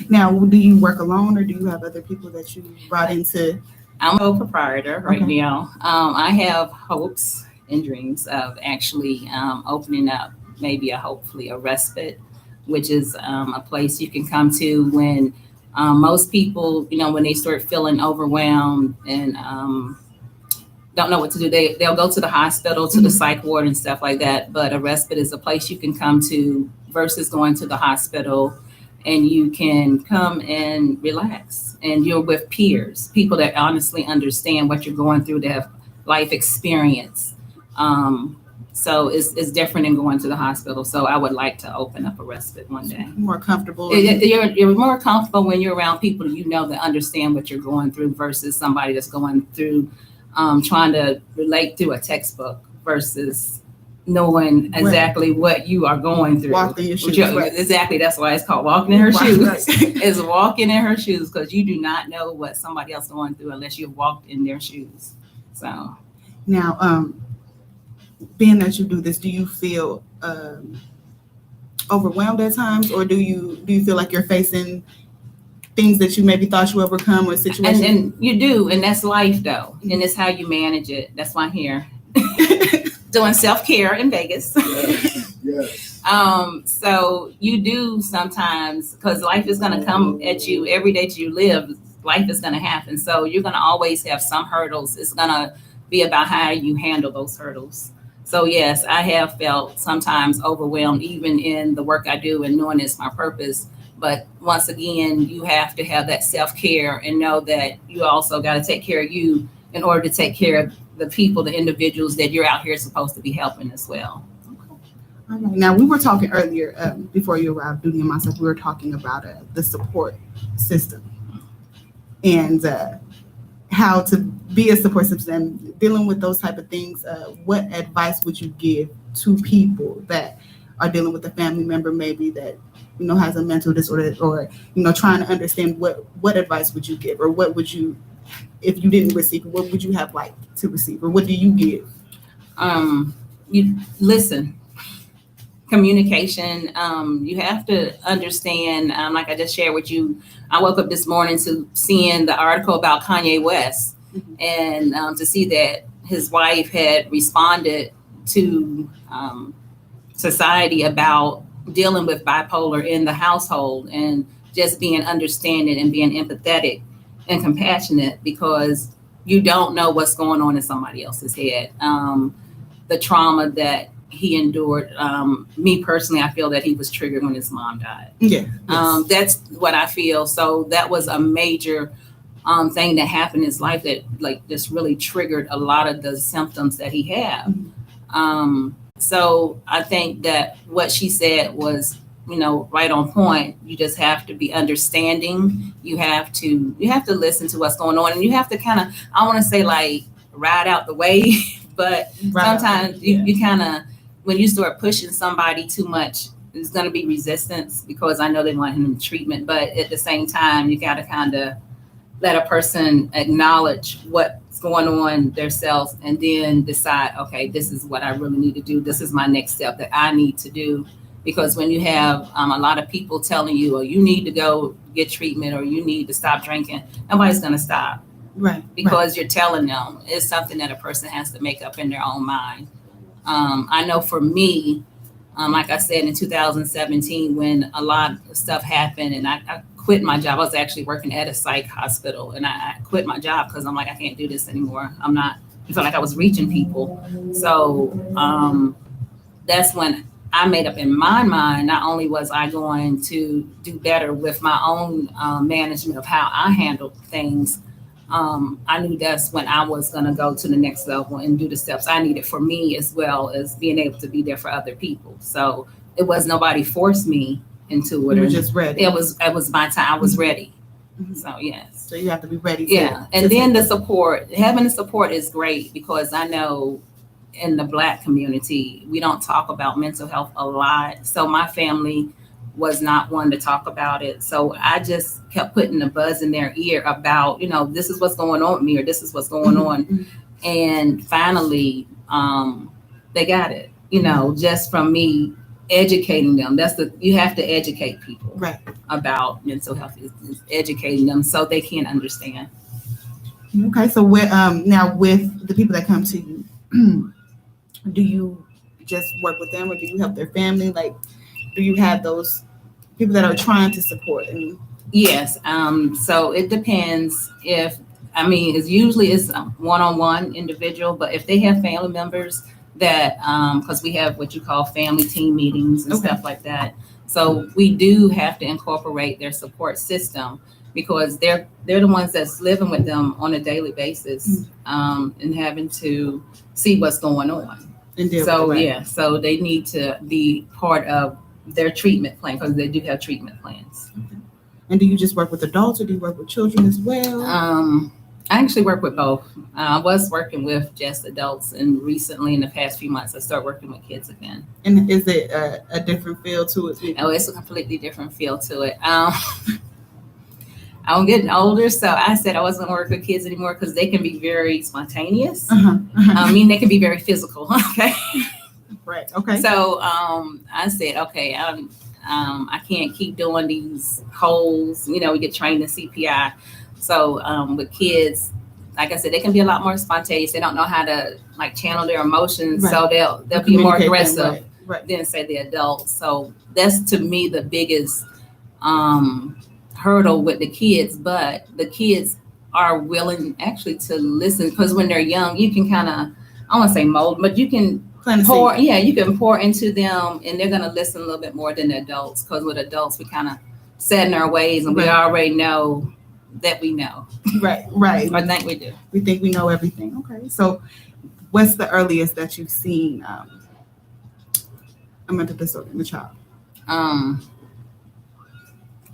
Now, do you work alone, or do you have other people that you brought into? I'm a proprietor right Okay. now. I have hopes and dreams of actually opening up hopefully a respite, which is a place you can come to when most people, when they start feeling overwhelmed and don't know what to do, they'll go to the hospital, to the psych ward and stuff like that. But a respite is a place you can come to versus going to the hospital, and you can come and relax, and you're with peers, people that honestly understand what you're going through, that have life experience. So it's different than going to the hospital. So I would like to open up a respite one day. More comfortable? You're more comfortable when you're around people that understand what you're going through versus somebody that's going through trying to relate through a textbook versus knowing exactly what you are going through. Walk in your shoes. Right. Exactly. That's why it's called walking in her Right. shoes. It's walking in her shoes, because you do not know what somebody else is going through unless you've walked in their shoes. So Now, being that you do this, do you feel overwhelmed at times, or do you feel like you're facing things that you maybe thought you overcome, or situations? and you do, and that's life though, and it's how you manage it. That's why I'm here doing self-care in Vegas. Yes. So you do sometimes, because life is going to come at you every day that you live. Life is going to happen. So you're going to always have some hurdles. It's going to be about how you handle those hurdles. So yes, I have felt sometimes overwhelmed, even in the work I do and knowing it's my purpose. But once again, you have to have that self-care and know that you also got to take care of you in order to take care of the people, the individuals that you're out here supposed to be helping as well. All right. Now, we were talking earlier, before you arrived, Duty and myself, we were talking about the support system and how to be a support system and dealing with those type of things. What advice would you give to people that are dealing with a family member maybe that, has a mental disorder, or, trying to understand what advice would you give, or what would you, if you didn't receive, what would you have liked to receive, or what do you give? You listen. Communication. You have to understand, like I just shared with you, I woke up this morning to seeing the article about Kanye West, and to see that his wife had responded to society about dealing with bipolar in the household, and just being understanding and being empathetic and compassionate, because you don't know what's going on in somebody else's head. The trauma that he endured. Me personally, I feel that he was triggered when his mom died. Yeah. Yes. That's what I feel. So that was a major thing that happened in his life that just really triggered a lot of the symptoms that he had. So I think that what she said was, right on point. You just have to be understanding. You have to listen to what's going on, and you have to kind of, I want to say ride out the wave, but sometimes you kind of, when you start pushing somebody too much, there's going to be resistance, because I know they want him in treatment, but at the same time, you got to kind of let a person acknowledge what's going on themselves, and then decide, okay, this is what I really need to do. This is my next step that I need to do. Because when you have a lot of people telling you, oh, you need to go get treatment or you need to stop drinking, nobody's going to stop Right. because you're telling them. It's something that a person has to make up in their own mind. I know for me, like I said, in 2017, when a lot of stuff happened and I quit my job, I was actually working at a psych hospital and I quit my job because I'm like, I can't do this anymore. I felt like I was reaching people. So that's when I made up in my mind, not only was I going to do better with my own management of how I handled things, I knew that's when I was going to go to the next level and do the steps I needed for me, as well as being able to be there for other people. So it was nobody forced me into it. You were just ready. It was my time. I was ready. Mhm. So yes. So you have to be ready. Yeah. And then the support, having the support is great because I know in the Black community, we don't talk about mental health a lot. So my family was not one to talk about it. So I just kept putting the buzz in their ear about, this is what's going on with me or this is what's going on. And finally, they got it, just from me educating them. You have to educate people Right. about mental health, is educating them so they can understand. Okay. So now with the people that come to you, do you just work with them or do you help their family? Like, do you have those people that are trying to support? Yes. So it depends it's usually one-on-one individual, but if they have family members that, because we have what you call family team meetings and stuff like that. So we do have to incorporate their support system because they're the ones that's living with them on a daily basis, and having to see what's going on. So they need to be part of their treatment plan because they do have treatment plans. Okay. And do you just work with adults or do you work with children as well? I actually work with both. I was working with just adults, and recently in the past few months, I started working with kids again. And is it a different feel to it? Oh, it's a completely different feel to it. I'm getting older, so I said I wasn't going to work with kids anymore because they can be very spontaneous. They can be very physical. Okay. Right. Okay. So I said, okay, I can't keep doing these holes. We get trained in CPI. So with kids, like I said, they can be a lot more spontaneous. They don't know how to channel their emotions, right. So they'll be more aggressive right. than say the adults. So that's to me the biggest hurdle with the kids. But the kids are willing actually to listen because when they're young, you can kind of, I want to say mold, but you can you can pour into them and they're going to listen a little bit more than the adults because with adults, we kind of set in our ways and we already know that we know. Right. I think we do. We think we know everything. Okay. So what's the earliest that you've seen a mental disorder in a child?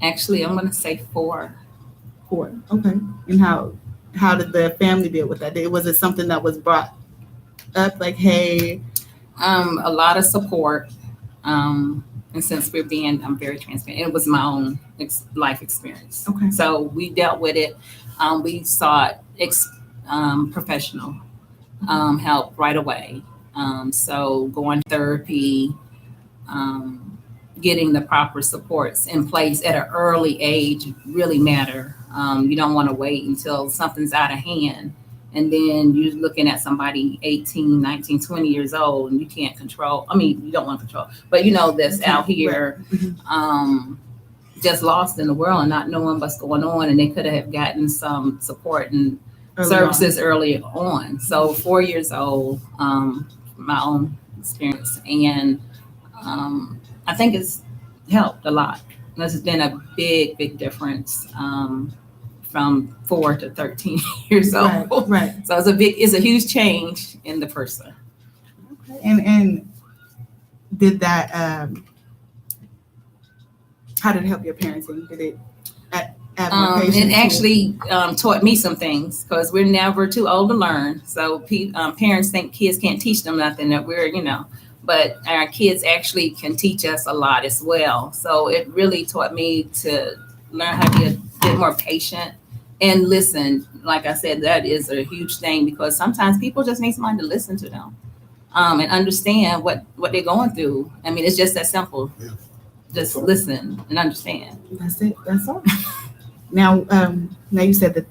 Actually, I'm going to say 4. 4. Okay. And how did the family deal with that? Was it something that was brought up like, hey? A lot of support. And since I'm very transparent, it was my own life experience. Okay. So we dealt with it. We sought professional help right away. So going to therapy, getting the proper supports in place at an early age really matter. You don't want to wait until something's out of hand. And then you're looking at somebody 18, 19, 20 years old and you can't control. You don't want to control, but that's out here just lost in the world and not knowing what's going on. And they could have gotten some support and services early on. So 4 years old, my own experience. And I think it's helped a lot. There's been a big, big difference from 4 to 13 years old. Right. So it's a huge change in the person. Okay. And did that, how did it help your parenting? Did it add more patience? It actually taught me some things because we're never too old to learn. So parents think kids can't teach them nothing, that we're, but our kids actually can teach us a lot as well. So it really taught me to learn how to be a bit more patient and listen. Like I said, that is a huge thing because sometimes people just need somebody to listen to them. and understand what they're going through. I mean, it's just that simple. Yeah. Just listen and understand. That's it. That's all. Now, now you said that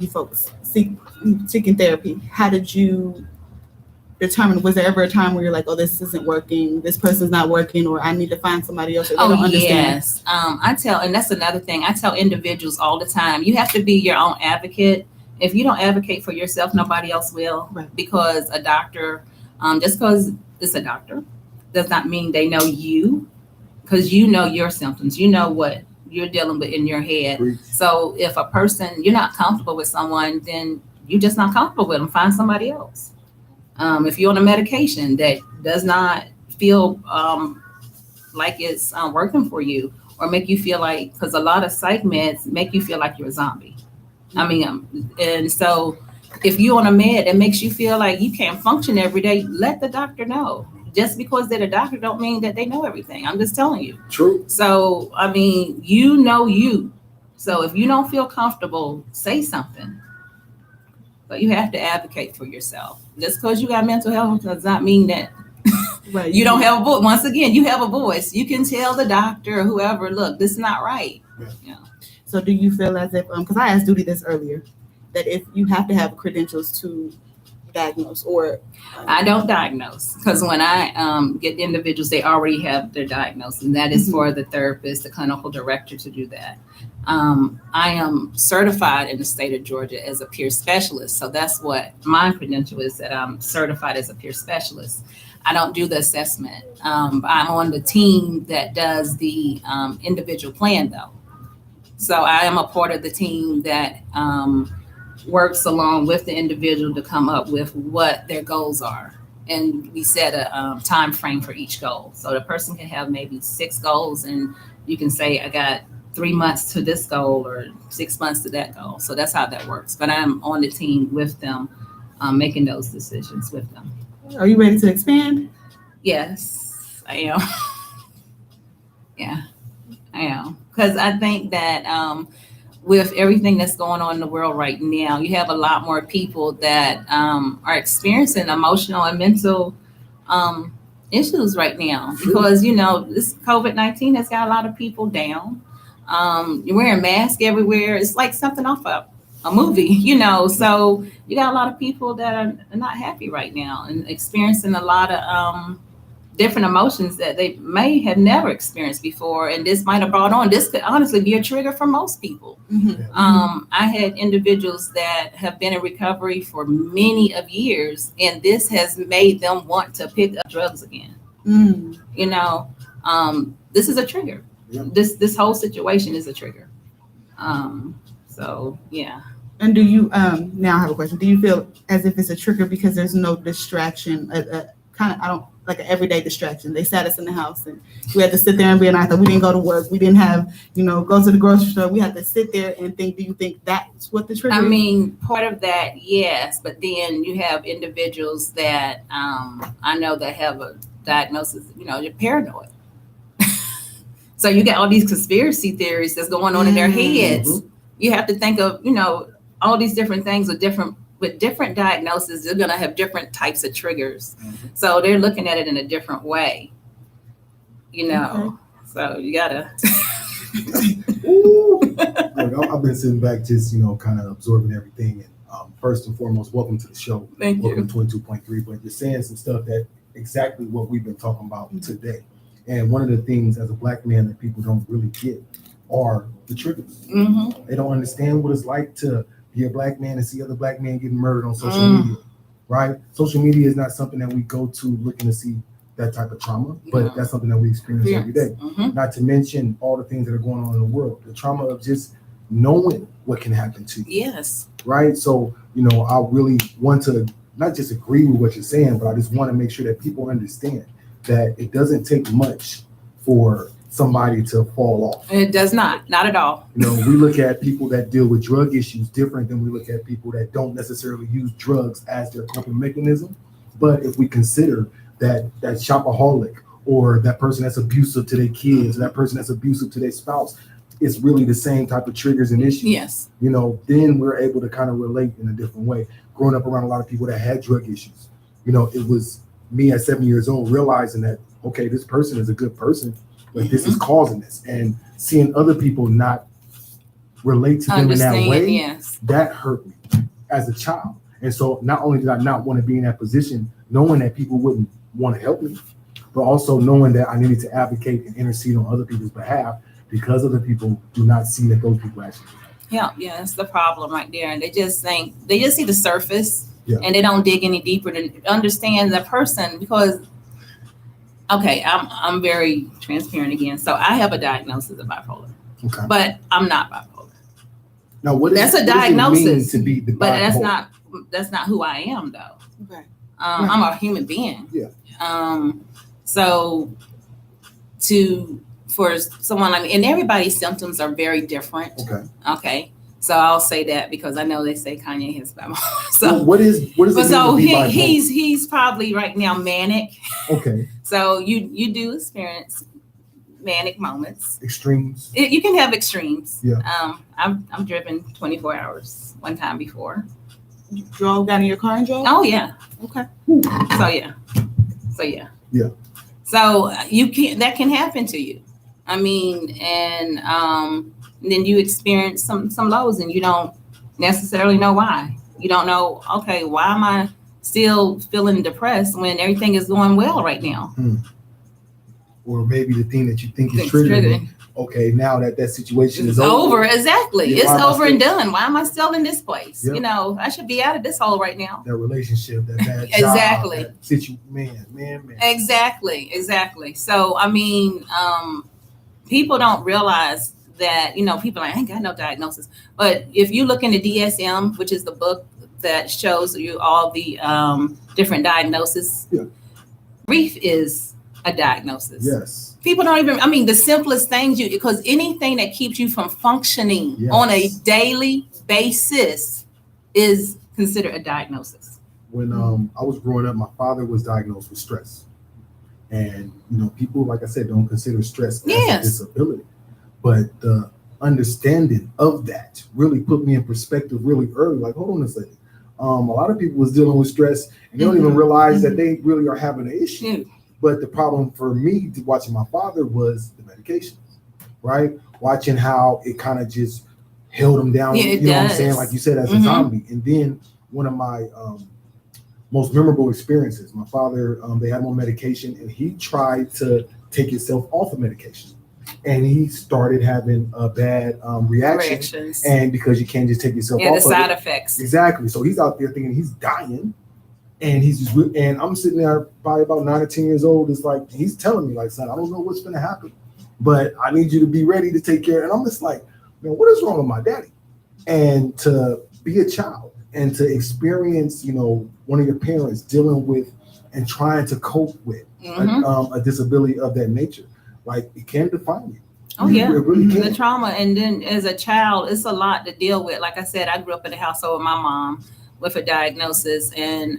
you folks seeking therapy. How did you determine? Was there ever a time where you're like, "Oh, this isn't working. This person's not working," or "I need to find somebody else"? That they don't understand? Yes. I tell, and that's another thing. I tell individuals all the time. You have to be your own advocate. If you don't advocate for yourself, nobody else will. Right. Because a doctor, just because it's a doctor, does not mean they know you. Because you know your symptoms, you know what you're dealing with in your head. Preach. So if a person, you're not comfortable with someone, then you're just not comfortable with them. Find somebody else. If you're on a medication that does not feel like it's working for you, or make you feel like, because a lot of psych meds make you feel like you're a zombie. I mean, and so if you're on a med that makes you feel like you can't function every day, let the doctor know. Just because they're a doctor don't mean that they know everything. I'm just telling you. True. So, I mean, you know you. So if you don't feel comfortable, say something. But you have to advocate for yourself. Just because you got mental health does not mean that Right. you don't have a voice. Once again, you have a voice. You can tell the doctor or whoever, look, this is not right. Yeah. So do you feel as if, because I asked Duty this earlier, that if you have to have credentials to diagnose, or I don't diagnose, because when I get individuals, they already have their diagnosis, and that is for the therapist, the clinical director to do that. I am certified in the state of Georgia as a peer specialist, so that's what my credential is, that I'm certified as a peer specialist. I don't do the assessment. I'm on the team that does the individual plan, though. So I am a part of the team that works along with the individual to come up with what their goals are. And we set a time frame for each goal. So the person can have maybe 6 goals, and you can say, I got 3 months to this goal or 6 months to that goal. So that's how that works. But I'm on the team with them, making those decisions with them. are you ready to expand? Yes, I am. Yeah, I am. Because I think that with everything that's going on in the world right now, you have a lot more people that are experiencing emotional and mental issues right now. Because, you know, this COVID-19 has got a lot of people down. You're wearing masks everywhere. It's like something off a movie, you know. So you got a lot of people that are not happy right now and experiencing a lot of different emotions that they may have never experienced before. And this might have brought on, this could honestly be a trigger for most people. I had individuals that have been in recovery for many of years, and this has made them want to pick up drugs again. You know, this is a trigger. Yeah. This whole situation is a trigger. So yeah. And do you now I have a question. Do you feel as if it's a trigger because there's no distraction, kind of, I don't, like an everyday distraction? They sat us in the house and we had to sit there and be an actor. We didn't go to work. We didn't have, you know, go to the grocery store. We had to sit there and think. Do you think that's what the trigger I is? mean, part of that, yes, but then you have individuals that I know that have a diagnosis, you know, they're paranoid. So you got all these conspiracy theories that's going on in their heads. You have to think of, you know, all these different things with different diagnoses. They're going to have different types of triggers. So they're looking at it in a different way, you know. So you gotta. Look, I've been sitting back, just, you know, kind of absorbing everything. And first and foremost, welcome to the show. Thank welcome to 22.3. But you're saying some stuff that exactly what we've been talking about today. And one of the things as a Black man that people don't really get are the triggers. They don't understand what it's like to be a Black man and see other Black men getting murdered on social media, right? Social media is not something that we go to looking to see that type of trauma, but that's something that we experience every day. Not to mention all the things that are going on in the world, the trauma of just knowing what can happen to you. Yes. Right? So, you know, I really want to not just agree with what you're saying, but I just want to make sure that people understand that it doesn't take much for somebody to fall off. It does not at all. You know, we look at people that deal with drug issues different than we look at people that don't necessarily use drugs as their coping mechanism. But if we consider that shopaholic, or that person that's abusive to their kids, or that person that's abusive to their spouse, it's really the same type of triggers and issues. Yes. You know, then we're able to kind of relate in a different way. Growing up around a lot of people that had drug issues, You know, it was me at 7 years old realizing that, okay, this person is a good person, but this is causing this. And seeing other people not relate to them in that Understand, way, yes. that hurt me as a child. And so not only did I not want to be in that position, knowing that people wouldn't want to help me, but also knowing that I needed to advocate and intercede on other people's behalf because other people do not see that those people actually do. Yeah, that's the problem right there. And they just see the surface, Yeah. and they don't dig any deeper to understand the person. Because, okay, I'm very transparent again. So I have a diagnosis of bipolar, Okay. but I'm not bipolar. Now, what That's a what does it mean diagnosis, to be the But bipolar? that's not who I am, though. Okay. I'm a human being. Yeah. So for someone like me, and everybody's symptoms are very different. Okay. Okay. So I'll say that because I know they say Kanye has bipolar. So So, what is it but mean so to be bipolar? he's probably right now manic. Okay. So you do experience manic moments. Extremes. You can have extremes. Yeah. I've driven 24 hours one time before. You drove down in your car and drove? Oh yeah. Okay. So yeah. Yeah. So that can happen to you. I mean, and then you experience some lows and you don't necessarily know why. You don't know, okay, why am I still feeling depressed when everything is going well right now? Or maybe the thing that you think is It's triggering. Okay, now that situation It's is over. Exactly. Yeah, It's why am I over and still- done. Why am I still in this place? Yep. You know, I should be out of this hole right now. That relationship, that bad job, Exactly. that man. Exactly. So, I mean, people don't realize that, people are like, I ain't got no diagnosis. But if you look in the DSM, which is the book that shows you all the different diagnoses, Yeah. grief is a diagnosis. Yes. People don't even, the simplest things, because anything that keeps you from functioning Yes. on a daily basis is considered a diagnosis. When I was growing up, my father was diagnosed with stress. And, people, like I said, don't consider stress as Yes. a disability. But the understanding of that really put me in perspective really early. Like, hold on a second. A lot of people was dealing with stress and they don't even realize that they really are having an issue. Yeah. But the problem for me watching my father was the medications, right? Watching how it kind of just held him down, Yeah, it what I'm does. saying? Like you said, as a Mhm. zombie. And then one of my most memorable experiences, my father, they had him on medication and he tried to take himself off of medication. And he started having a bad reaction. Reactions. And because you can't just take yourself Yeah, off the of side it. effects. Exactly. So he's out there thinking he's dying. And he's just, and I'm sitting there probably about 9 or 10 years old. It's like, he's telling me like, son, I don't know what's going to happen, but I need you to be ready to take care. And I'm just like, man, what is wrong with my daddy? And to be a child and to experience, one of your parents dealing with and trying to cope with Mhm. a disability of that nature, like it can define you. Oh yeah, It really the can. trauma, and then as a child, it's a lot to deal with. Like I said, I grew up in a household with my mom with a diagnosis and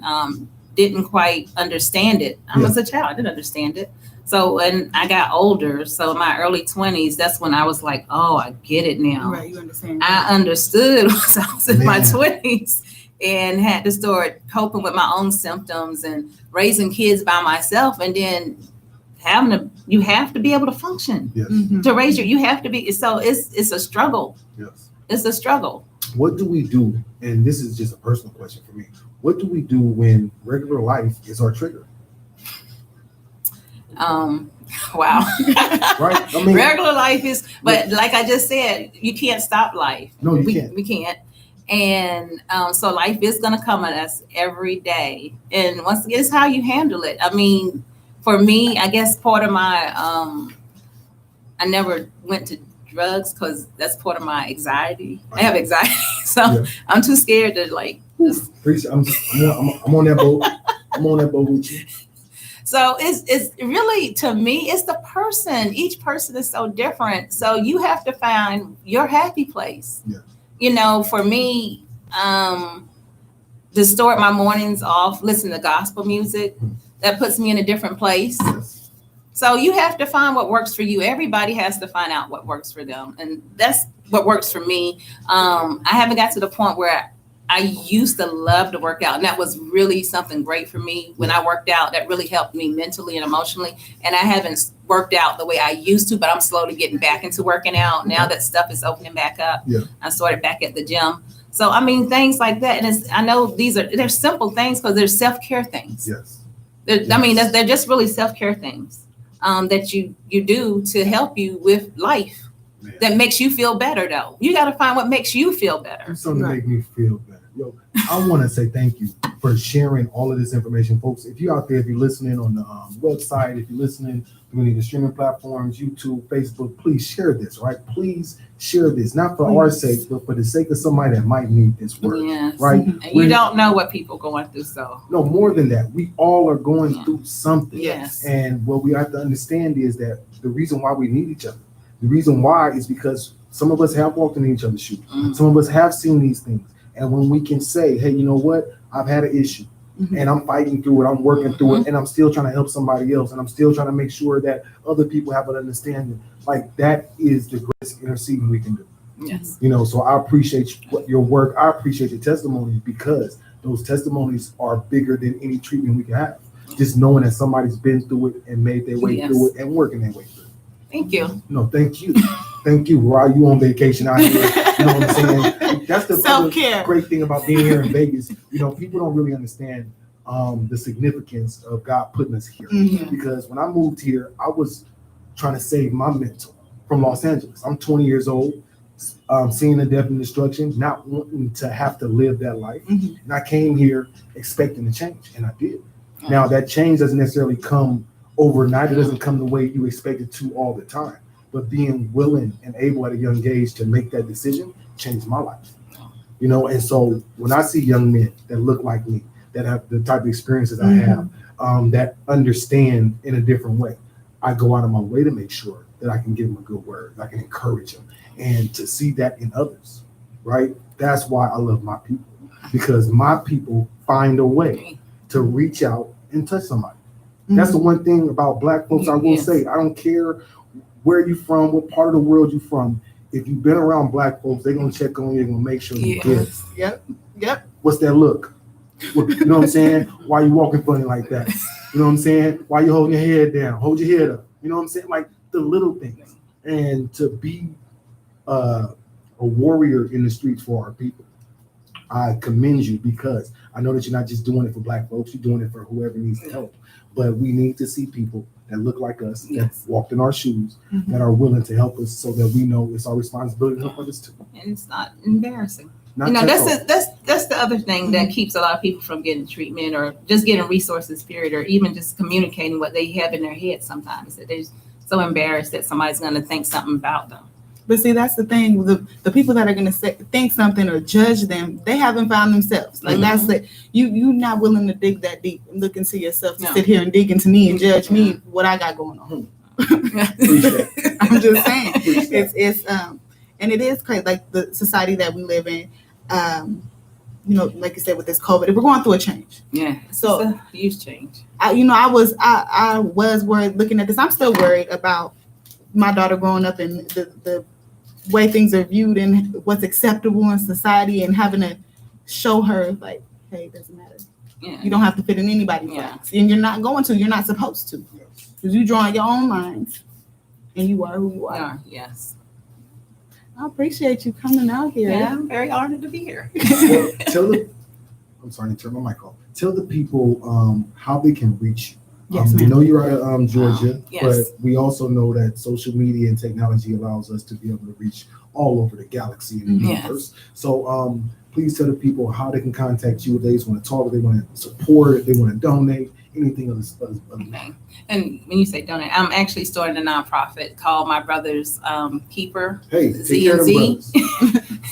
didn't quite understand it. I was a child, I didn't understand it. So when I got older, so my early 20s, that's when I was like, oh, I get it now. Right, you understand. I understood once I was in my Man. 20s and had to start coping with my own symptoms and raising kids by myself, and then you have to be able to function Yes. Mhm. to raise you have to be. So it's a struggle. Yes. It's a struggle. What do we do? And this is just a personal question for me. What do we do when regular life is our trigger? Wow. Right? I mean, Regular life is, but like I just said, you can't stop life. no, you can't. We can't. And so life is going to come at us every day. And once again, it's how you handle it. I mean, for me, I guess part of my, I never went to drugs because that's part of my anxiety. I have anxiety. So Yeah. I'm too scared to like, just, I'm on that boat. I'm on that boat with you. so it's really, to me, it's the person. Each person is so different. So you have to find your happy place. Yeah. For me, to start my mornings off, listen to gospel music, that puts me in a different place. Yes. So you have to find what works for you. Everybody has to find out what works for them. And that's what works for me. I haven't got to the point where I used to love to work out, and that was really something great for me. When I worked out, that really helped me mentally and emotionally. And I haven't worked out the way I used to, but I'm slowly getting back into working out now that stuff is opening back up. Yeah. I started back at the gym. So I mean, things like that. And I know they're simple things because they're self-care things. Yes. I mean, they're just really self-care things that you do to help you with life. Man. That makes you feel better, though. You got to find what makes you feel better. Do something to make me feel better. Yo, I want to say thank you for sharing all of this information, folks. If you're out there, if you're listening on the website, if you're listening through any of the streaming platforms, YouTube, Facebook, please share this, right? Please share this, not for our sake, but for the sake of somebody that might need this word, Yes. right? And you don't know what people going through, so. No, more than that, we all are going through something. Yes. And what we have to understand is that the reason why we need each other, the reason why is because some of us have walked in each other's shoes. Mhm. Some of us have seen these things. And when we can say, hey, you know what? I've had an issue and I'm fighting through it. I'm working through it and I'm still trying to help somebody else. And I'm still trying to make sure that other people have an understanding. Like that is the greatest interceding we can do. Yes. You know, so I appreciate your work. I appreciate your testimonies because those testimonies are bigger than any treatment we can have. Just knowing that somebody's been through it and made their way through it and working their way through it. Thank you. No, thank you. Thank you. While you on vacation out here, you know what I'm saying? That's the Self-care. great thing about being here in Vegas. You know, people don't really understand the significance of God putting us here. Because when I moved here, I was trying to save my mental from Los Angeles. I'm 20 years old, seeing the death and destruction, not wanting to have to live that life. And I came here expecting to change, and I did. Now, that change doesn't necessarily come overnight. It doesn't come the way you expect it to all the time. But being willing and able at a young age to make that decision changed my life. You know, and so when I see young men that look like me, that have the type of experiences I have, that understand in a different way, I go out of my way to make sure that I can give them a good word, I can encourage them, and to see that in others, right? That's why I love my people, because my people find a way to reach out and touch somebody. That's the one thing about Black folks I will say. I don't care where you from, what part of the world you from. If you've been around Black folks, they're gonna check on you, they're gonna make sure you're good. Yep. What's that look? You know what I'm saying? Why you walking funny like that? You know what I'm saying? Why you holding your head down? Hold your head up. You know what I'm saying? Like the little things. And to be a warrior in the streets for our people, I commend you, because I know that you're not just doing it for Black folks, you're doing it for whoever needs help. But we need to see people that look like us, that walked in our shoes, that are willing to help us, so that we know it's our responsibility to help others too. And it's not embarrassing. Not You know, touch that's the other thing that keeps a lot of people from getting treatment or just getting resources, period, or even just communicating what they have in their head sometimes. That they're so embarrassed that somebody's going to think something about them. But see, that's the thing. The people that are going to think something or judge them, they haven't found themselves. Like that's it. You're not willing to dig that deep and look into yourself to sit here and dig into me and judge me what I got going on. I'm just saying, it's and it is crazy. Like the society that we live in, you know, like you said with this COVID, we're going through a change. Yeah. So it's a huge change. I was worried looking at this. I'm still worried about my daughter growing up and the way things are viewed and what's acceptable in society, and having to show her like, hey, it doesn't matter. Yeah. You don't have to fit in anybody's box, and you're not supposed to, because you're drawing your own lines, and you are who you are. Yes. I appreciate you coming out here. Yeah, I'm very honored to be here. Well, I'm sorry to turn my mic off. Tell the people how they can reach you. Yes, we ma'am. know you're out of Georgia, yes. but we also know that social media and technology allows us to be able to reach all over the galaxy and the universe. So please tell the people how they can contact you if they just want to talk, if they want to support, if they want to donate, anything of this. Okay. And when you say donate, I'm actually starting a nonprofit called My Brother's Keeper. Hey, take care of them brothers.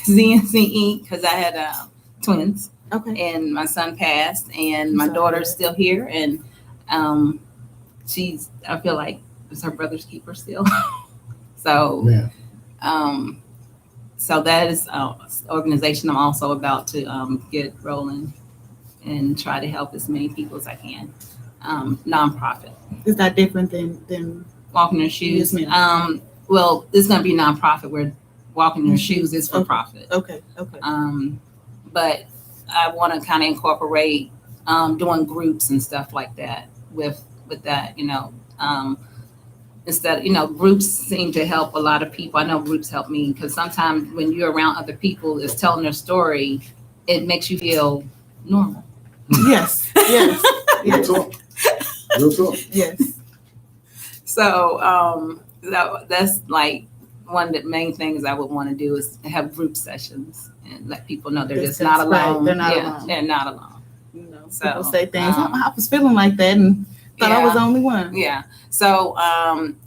ZNC, because I had twins. Okay. And my son passed, and my daughter's still here, and I feel like it's her brother's keeper still. So, Man. So that is organization I'm also about to get rolling and try to help as many people as I can. Nonprofit. Is that different than Walking Their Shoes? Yes, ma'am. Well, it's going to be nonprofit where Walking Their Shoes is for profit. Okay. But I want to kind of incorporate doing groups and stuff like that with that, instead, groups seem to help a lot of people. I know groups help me because sometimes when you're around other people is telling their story, it makes you feel normal. Yes. Yes. Real talk. Real talk. Yes. So that's like one of the main things I would want to do is have group sessions and let people know they're just not Right. alone. They're not alone. They're not alone. So, People say things. um, I was feeling like that and thought I was the only one. Yeah. So I'm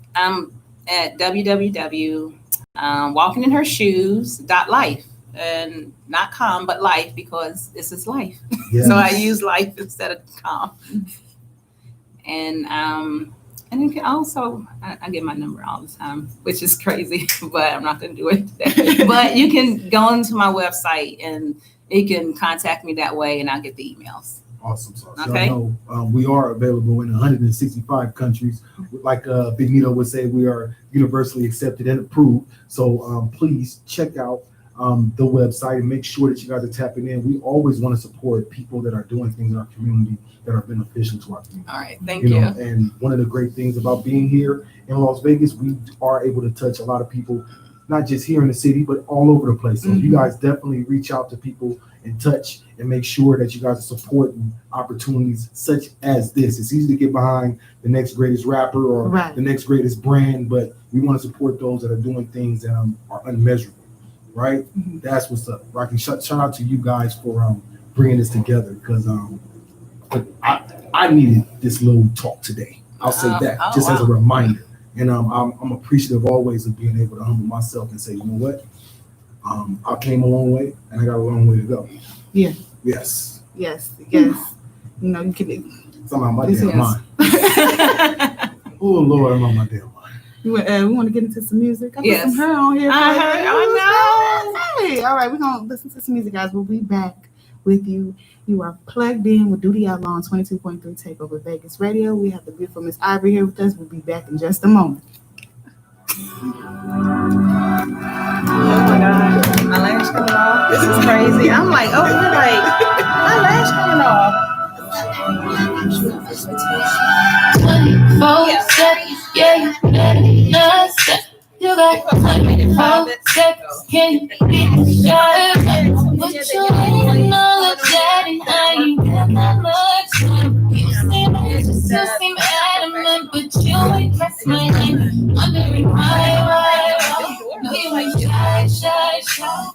at www.walkinginhershoes.life and not com, but life because this is life. Yes. So I use life instead of com. And then you can also, I get my number all the time, which is crazy, but I'm not going to do it today. But you can go into my website and you can contact me that way and I'll get the emails. Awesome sauce. Okay. Y'all know, we are available in 165 countries. Like Big Nito would say, we are universally accepted and approved. So please check out the website and make sure that you guys are tapping in. We always want to support people that are doing things in our community that are beneficial to our community. All right. Thank you. And one of the great things about being here in Las Vegas, we are able to touch a lot of people, not just here in the city, but all over the place. So you guys definitely reach out to people and touch and make sure that you guys are supporting opportunities such as this. It's easy to get behind the next greatest rapper or Right. the next greatest brand, but we want to support those that are doing things that are unmeasurable, right? That's what's up. Rocky, shout out to you guys for bringing this together because I needed this little talk today. I'll say that just as a reminder. And I'm appreciative always of being able to humble myself and say, you know what? I came a long way and I got a long way to go. Yeah. Yes. Yes. Yes. You can. Somehow my Yes. damn mind. Oh Lord, I'm on my damn mind. We want to get into some music. I put Yes. some her on here. I heard. Hey, all right, we're gonna listen to some music, guys. We'll be back with you. You are plugged in with Duty Outlaw on 22.3 Takeover Vegas Radio. We have the beautiful Miss Ivory here with us. We'll be back in just a moment. Oh my God, my lash coming off. This is crazy. I'm like, oh, you're like, my lash coming off. 24 seconds, yeah, you better not stop. You got 24 seconds, can you beat the shot? But you ain't another daddy, I ain't got that much time. You still seem adamant, but you ain't press my name. Wondering why. No, you ain't shy.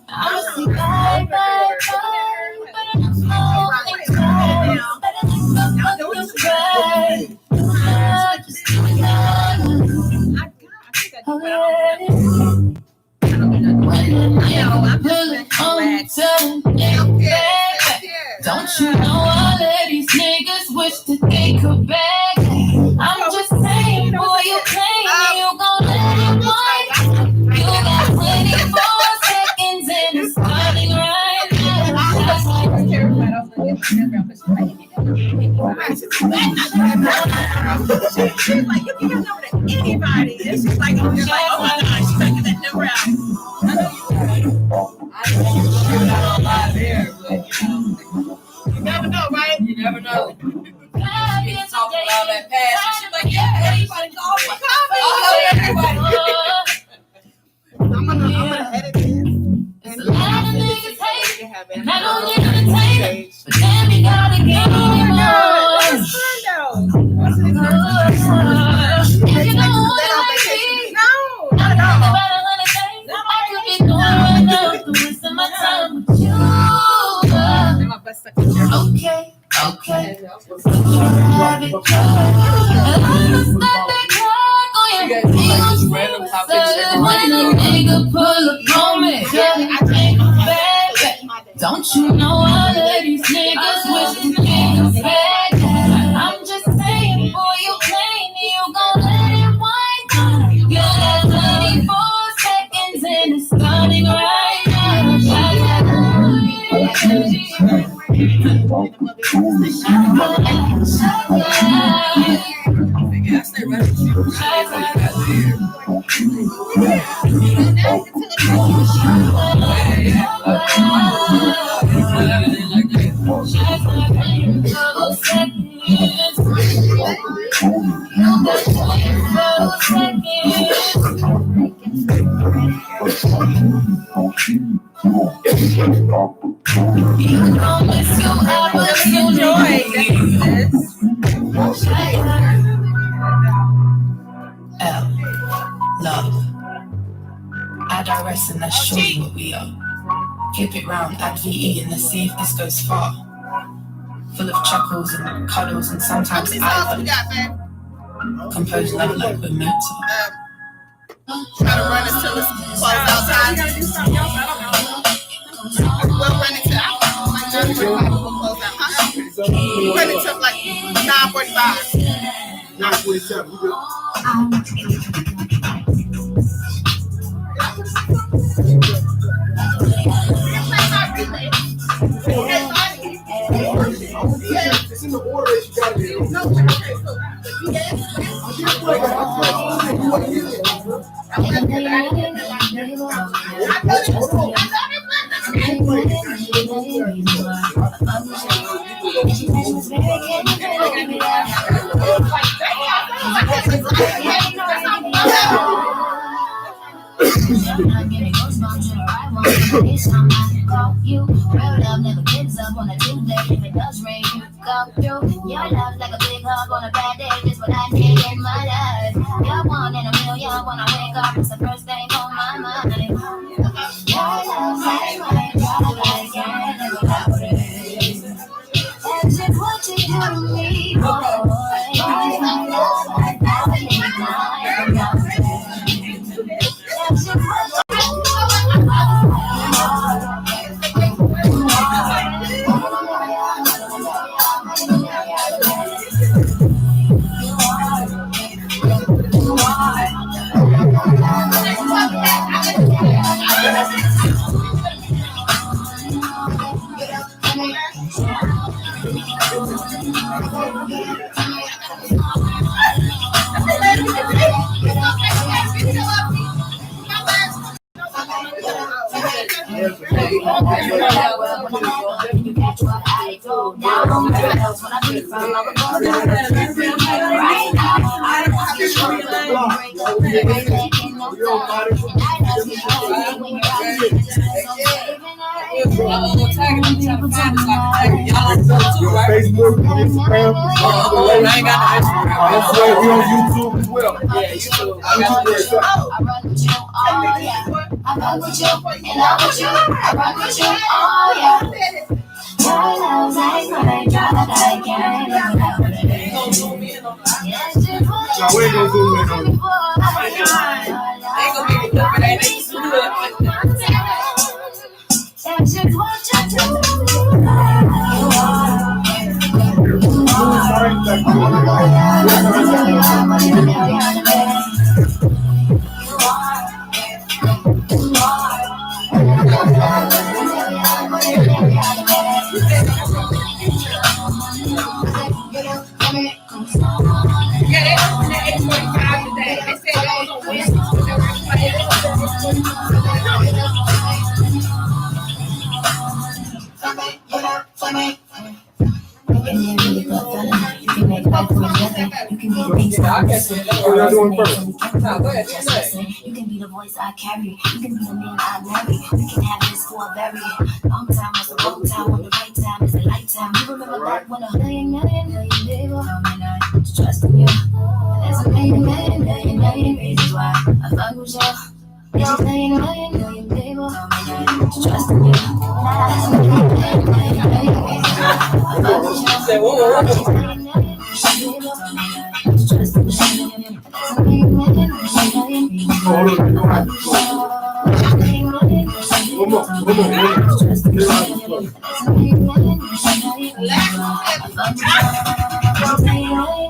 I'ma say bye, but I'm only tired. But I'm fucking right. Just give me that. When I pull it home to the back. Don't you know all of these niggas wish that they could back? I'm just saying, boy, you playing, you gon' let it wind. You got 24 seconds and it's starting right now. She's like, you can give number to anybody. And she's like, oh my God, she's taking that number out. I know you don't lie there, but you never know, right? You never know. You talk about that past, and she's like, yeah, everybody call me. Everybody. I'm gonna edit this. It's a lot of niggas hate, and I don't entertain it, but then we gotta get on. If you don't wanna be, I don't know about 100 things. I could be going up the rest of my time with you. Okay. Have it, I'ma start that clock on your feet. When a nigga pull up on me, I can't go back. Don't you know all of these niggas wish the niggas back? I'm just saying, boy, you playing, you gon' let it wind. You got 24 seconds and it's starting right now. Love. Add our rest and that's surely what we are. Keep it round, add VE and let's see if this goes far. Full of chuckles and cuddles and sometimes I compose love like we're meant to. Try to run until it's close outside. We'll run until like 9:45. We'll close out. Run until like 9:45. 9:27. We good. It's in the order that you got it in. You, real love never gives up on a Tuesday. If it does rain, you come through. Your love's like a big hug on a bad day. Just what I need in my life. You're one in a million. When I wake up, it's the first thing on my mind. Your love's like my God, I can't live without it. That's just what you do to me, boy. My love, I need my love. That's just what you do. Facebook, Instagram, I ain't got no Instagram. We on YouTube as well. Yeah, YouTube. I run with you, oh yeah. I run with you, and I'm with you. I run with you, oh yeah. Your love's like my God, I can't live without it. Yes, just what No, we ain't gonna zoom in on it. you do. Ain't gonna be good, but ain't That's just what you do. You can be the voice I carry. You can be the man I marry. We can have this for a very long time. It's the wrong time when the right time is a lifetime. You remember back when a million people told me not to trust in you. There's a million reasons why I fuck with you. There's a million people told me not to trust in you. There's a million reasons why I fuck with you. There's a million people told me not to trust in you.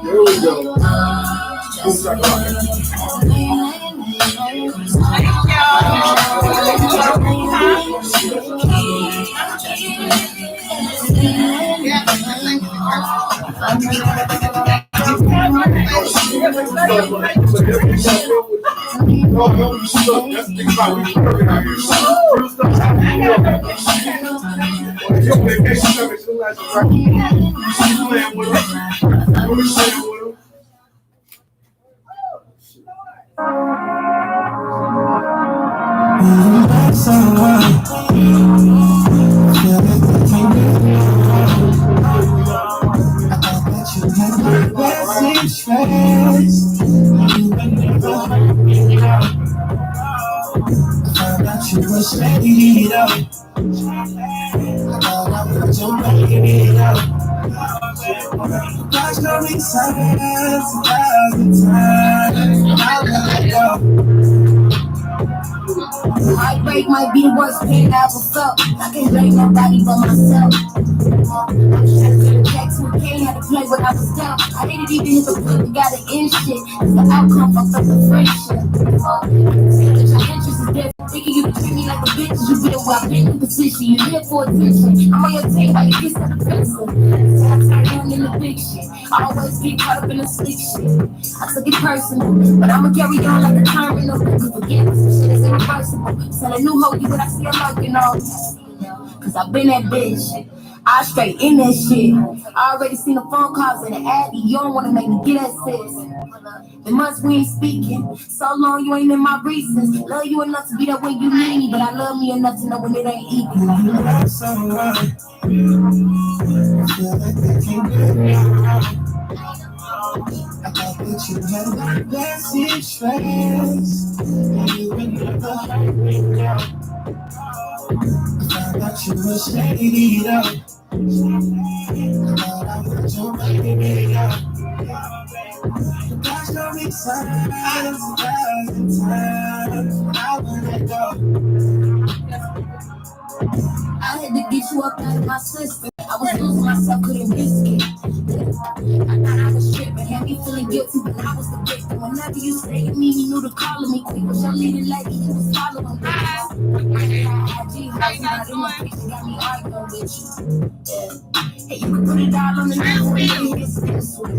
There we go. Your vacation found out you were shady though. I thought I was your baby though. Gosh, no me silence 1,000 times. I'll let it go. Heartbreak might be the worst pain I ever felt. I can't blame nobody but myself. Text with King, had to play what I was dealt. I didn't even hit the flip, we got to end shit. It's the outcome, fucked up the friendship. Your interest is different. Thinking you can treat me like a bitch, you been well, I've been in position. You here for attention. I'm on your team, why you kiss at the pencil? So I turn young in the big shit. I always get caught up in the slick shit. I took it personal, but I'ma carry on like a terminal. Cause forgiveness, this shit is irreversible. Sell a new hoe, you what I see her lurking on. Cause I've been that bitch. I straight in that shit. I already seen the phone calls in the Addy. You don't wanna make me get that sis. The months we ain't speaking. So long you ain't in my reasons. Love you enough to be there when you need me, but I love me enough to know when it ain't equal. You love someone, feel like they can't get me around. I thought that you had my best interest, and you would never hurt me now. I found out you were shady though. I thought I was your baby though. Gosh, don't be silent 1,000 times. I wanna go. I had to get you up out of my system. I was losing myself, couldn't risk it. I thought I was tripping, had me feeling guilty, but I was the victim. Whenever you say me, you knew to call me quick. Was your leading lady, you was following me. IG, how you not in my picture, got me arguing with you. Yeah. Hey, you can put it all on the next one, it's still sweet.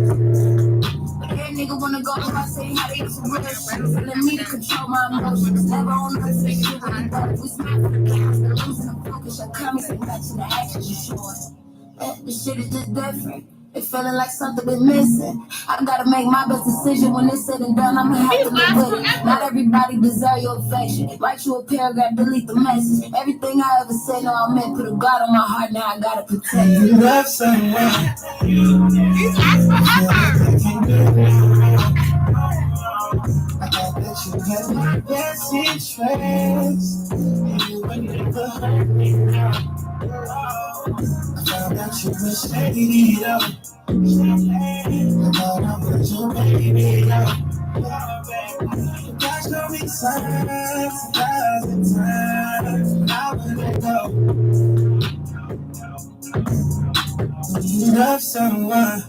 But that nigga wanna go if I say how they used to real. Telling me to control my emotions. Never on the same shit when I thought we smart for the counts. They're losing the focus, your comments ain't matching the actions you showing. This shit is just different. It feeling like something been missing. I gotta make my best decision when it's said and done. I'ma have to live with it. Not everybody deserve your affection. Write you a paragraph, delete the message. Everything I ever said, no, I meant. Put a God on my heart, now I gotta protect You it. love someone, He's asked forever. they can't get me around. I thought that you had my best interest, and you would never hurt me now. I found out you were shady though. I thought I was your baby though. Gosh, don't be silent 1,000 times. I wanna go. When you love someone,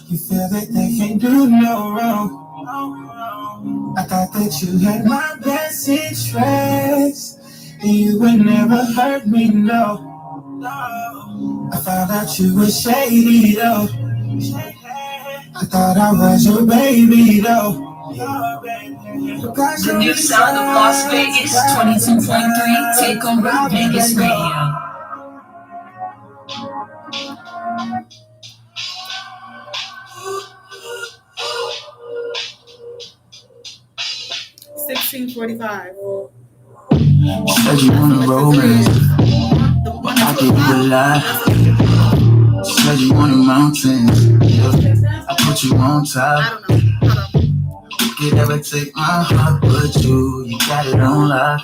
you feel that they can't do no wrong. I thought that you had my best interest, and you would never hurt me, no. I found out you were shady though. I thought I was your baby though. The new sound of Las Vegas, 22.3, take over Vegas Radio. $16.45. Said you wanna romance, I gave you a lot. Said you wanted mountains, yeah. I put you on top. You could never take my heart, but you got it on lock.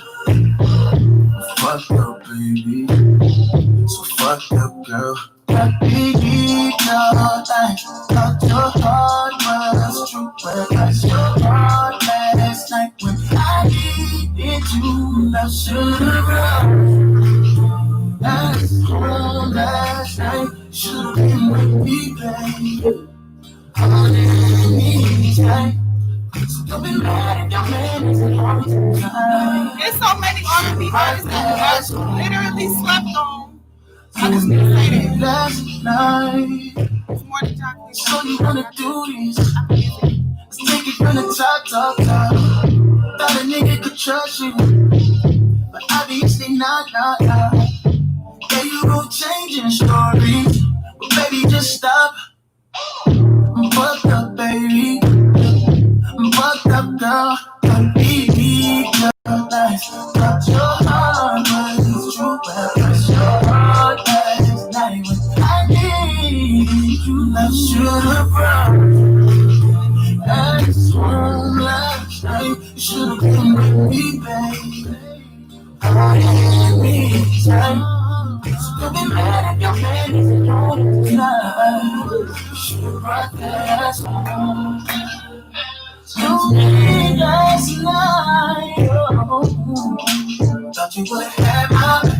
Fucked up, baby. So fucked up, girl. Baby, no, I thought your heart was true, but I your heart last night when I needed you. I should've run. Last night should've been with me, baby. On me, tight. So don't be mad if your man isn't all the time. There's so many R&B artists that we literally slept on. I just need to say that. Last night, It's more than chocolate. so you wanna do this? Let's take it from the top. Thought a nigga could trust you, but obviously not. Yeah, you gon' changing stories, but baby, just stop. I'm fucked up, baby. I'm fucked up, girl. I'm baby, girl. Thought your heart was true, but that's your heart last night when I need you. I should've run. I swung last night. night. You should've been with me, babe. With me, babe. Don't be mad if your man isn't on tonight. You should've brought that ass home. Don't be last night. Oh. Thought you would've had my back.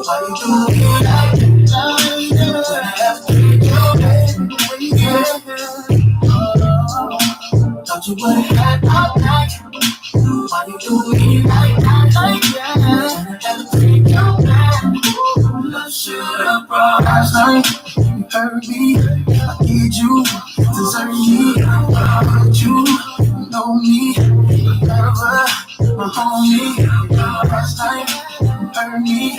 Why you doing it like that? When I have to be your baby, yeah. Thought you would've had my back. Why you doing it like that? When I have to be your baby, I should've brought last night. You hurt me, I need you, deserve me. I hurt you, know me, forever, my homie. Last night, you hurt me, I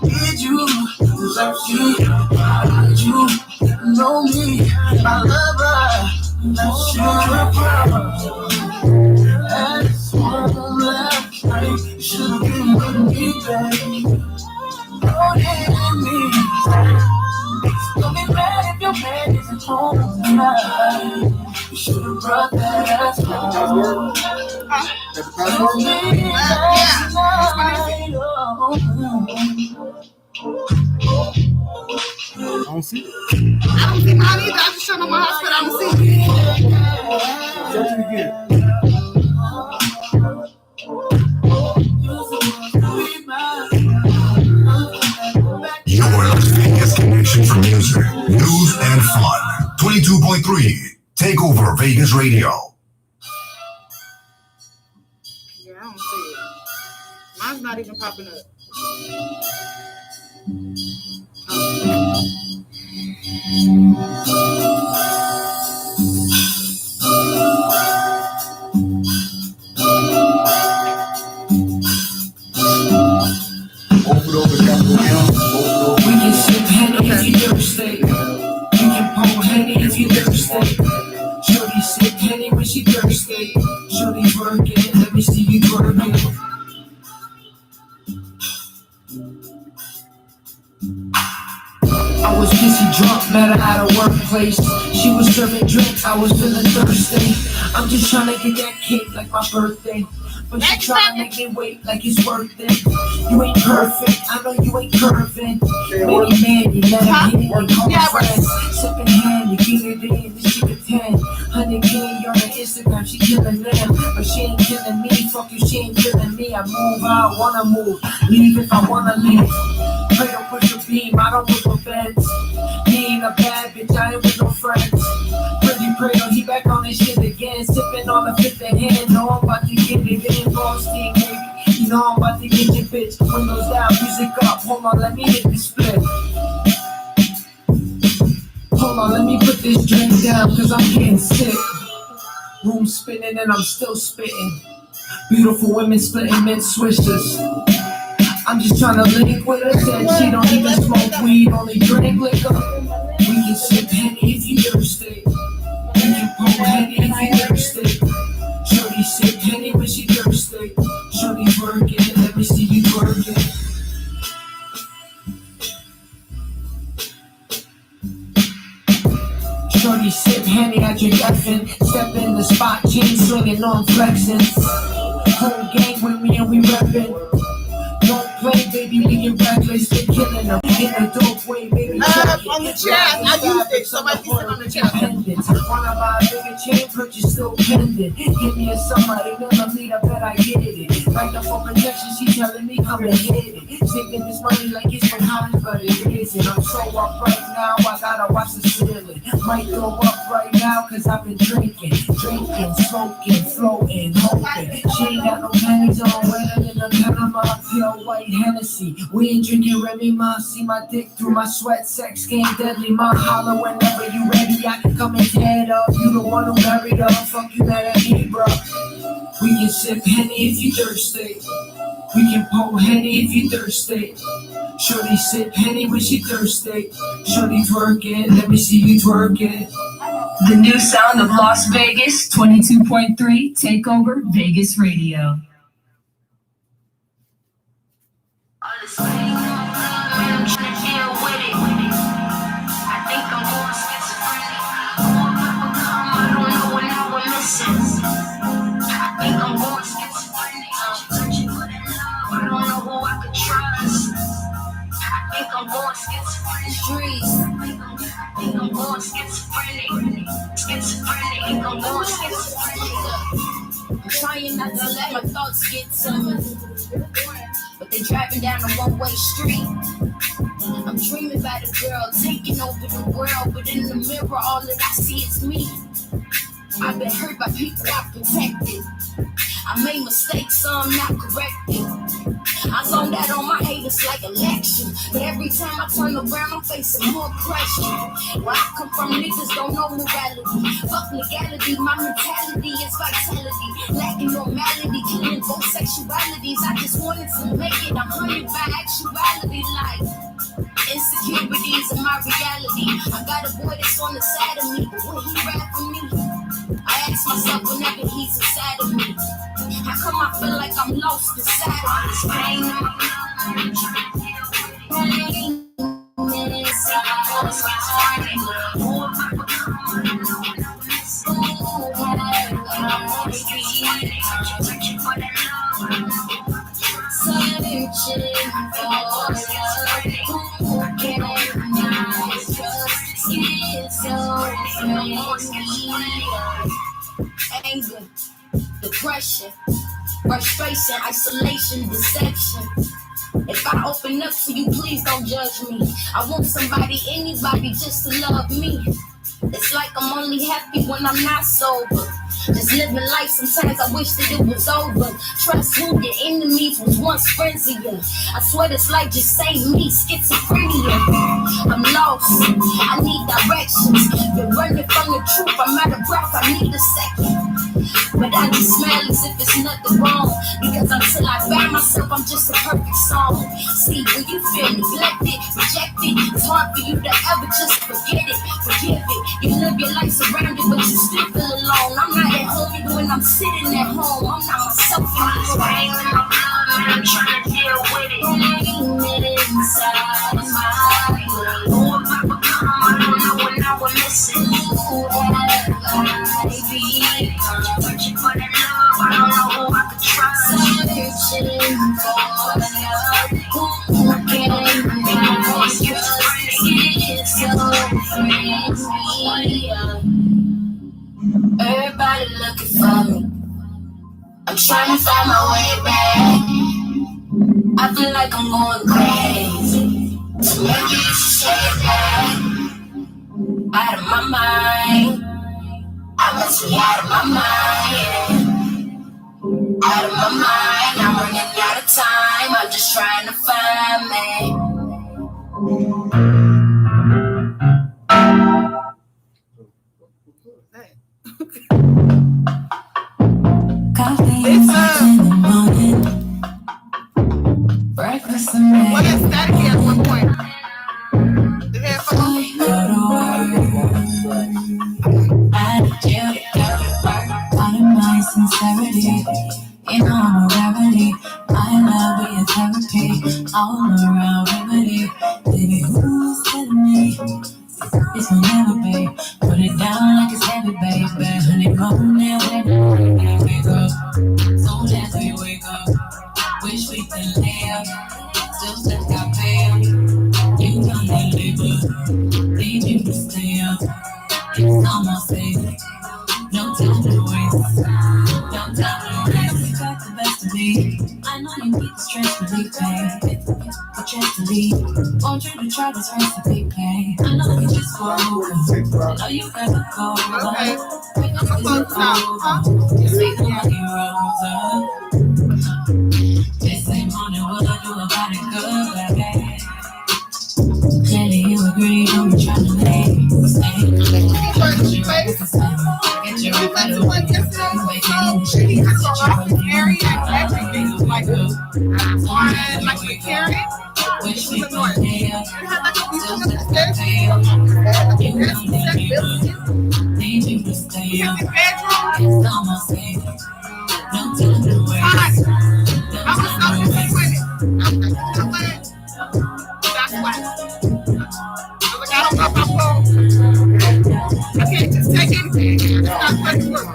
need you, deserve you. I need you, know me, I love her. I should've brought last night. You should've been with me, babe. Oh, yeah, me. Don't be mad if your man isn't home tonight. You should've brought that ass home. Don't be last night. I don't see it. I don't see mine either. I just showed them my house, but I don't see it. Search it again. Your Las Vegas connection for music, news, and fun. 22.3 Takeover Vegas Radio. Yeah, I don't see it. Mine's not even popping up. Over those capital M. We can sip Henny if you thirsty. We can pull Henny if you thirsty. Shorty sip Henny when she thirsty. Shorty working, let me see you working. I was pissy drunk, met her at a workplace. She was serving drinks, I was feeling thirsty. I'm just trying to get that cake like my birthday. But she trying to make me wait like it's worth it. You ain't perfect, I know you ain't curving. Baby man, you let her hit it and call my friends. Sipping hand, you get it in, this shit a 10. 100K on her Instagram, she killing them. But she ain't killing me, fuck you, she ain't killing me. I move how I wanna move, leave if I wanna leave. Pray don't push a beam, I don't look for feds. He ain't a bad bitch, I ain't with no friends. Pretty Cradle, he back on his shit again. Sipping on the fifth of hand, know I'm about to get it in. Boss team, baby, you know I'm about to get your bitch. Windows down, music up, hold on, let me hit the split. Hold on, let me put this drink down, cause I'm getting sick. Room spinning and I'm still spitting. Beautiful women splitting mint swishers. I'm just trying to link with her. Said she don't even smoke weed, only drink liquor. We can sip Henny if you thirsty. We can pull Henny if you thirsty. Shorty sip Henny when she thirsty. Shorty working, let me see you working. Shorty sip Henny, I drink effing. Step in the spot, chain swinging on flexing. Whole gang with me and we reppin'. Don't play, baby, we get reckless, they killing them. In a dope way, baby. On the chat, I used it. Somebody said on the chat. Wanna buy a bigger chain, purchase still pending. Give me a summer, they never lead, I bet I get it. Right up for protection, she telling me come and hit it. Saving this money like it's from college, but it isn't. I'm so up right now, I gotta watch the ceiling. Might go up right now, cause I've been drinking, smoking, floating, hoping. She ain't got no panties on, wetter than a Panama, pure white Hennessy. We ain't drinking Remy Ma, see my dick through my sweat, sex game deadly. Ma holler whenever you ready, I can come and tear it up. You the one who married up, fuck you mad at me, bro. We can sip Henny if you thirsty. We can pull Henny if you thirsty. Shorty sip Henny when she thirsty. Shorty twerking, let me see you twerking. The new sound of Las Vegas, 22.3 Takeover Vegas Radio. I'm going schizophrenic. Streets. I'm going schizophrenic. Schizophrenic. I'm going schizophrenic. I'm trying not to let my thoughts get to me, but they driving down a one-way street. I'm dreaming about a girl taking over the world, but in the mirror, all that I see is me. I've been hurt by people I protected. I made mistakes, so I'm not corrected. I zoned out on my haters like election, but every time I turn around, I'm facing more pressure. Where I come from, niggas don't know morality. Fuck legality, my mentality is vitality. Lacking normality, killing both sexualities. I just wanted to make it 100 by actuality, like insecurities in my reality. I got a boy that's on the side of me, but will he rap for me? I ask myself whenever he's inside of me, how come I feel like I'm lost inside of this pain? Anger, depression, frustration, isolation, deception. If I open up to you, please don't judge me. I want somebody, anybody, just to love me. It's like I'm only happy when I'm not sober. Just living life, sometimes I wish that it was over. Trust who your enemies was once friends of you. I swear this life just ain't me, schizophrenia. I'm lost, I need directions. Been running from the truth, I'm out of breath, I need a second. But I just smile as if it's nothing wrong, because until I find myself, I'm just a perfect song. See, when you feel neglected, rejected, it's hard for you to ever just forget it, forgive it. You live your life surrounded, but you still feel alone. I'm not at home even when I'm sitting at home. I'm not myself anymore. I'm trying to deal with it. Pain inside my heart. Who am I become? I don't know when I will listen. Who am I be? Searching for that love, I don't know who I could trust. Searching for love, who can I trust? It's so free. Everybody looking for me. I'm trying to find my way back. I feel like I'm going crazy. So maybe you should say that. Out of my mind. I must be out of my mind, yeah. Out of my mind, I'm running out of time. I'm just trying to find me. Coffee and fruits in the morning. Breakfast and eggs. What is that again? At one point. The headphones. Go to work. I need you to go to work. Out of my sincerity. In all morality. My love be a therapy. All around remedy. Baby, who's telling me? This will never be. Put it down like it's heavy, baby. Honeymoon every day. We wake up. So that we wake up. Wish we could live. Still stuck out there. You don't need it, need you to stay up. It's almost safe. No time to waste. No time to waste. You got the best of me. I know you need the stress relief, babe. But just to leave. Want you to try this recipe, babe. I know you just go over. I know you gotta go over. Okay. We I'm gotta gonna go close now. over. Just make the money rolls up. This ain't morning, what I do about it, good, baby. Clearly you agree, don't be trying to leave. Get your You went to one yesterday. Oh, shitty. I saw Rocky Mary and everything was like the carrot. Which was annoying. You had like a piece of the stairs. Need you to stay up. In the bedroom. It's almost safe. No time to waste. I was so busy with it. I'm like, you know what? That's why. I was like, I don't know if I'm going. I can't just take anything. It's not supposed to work.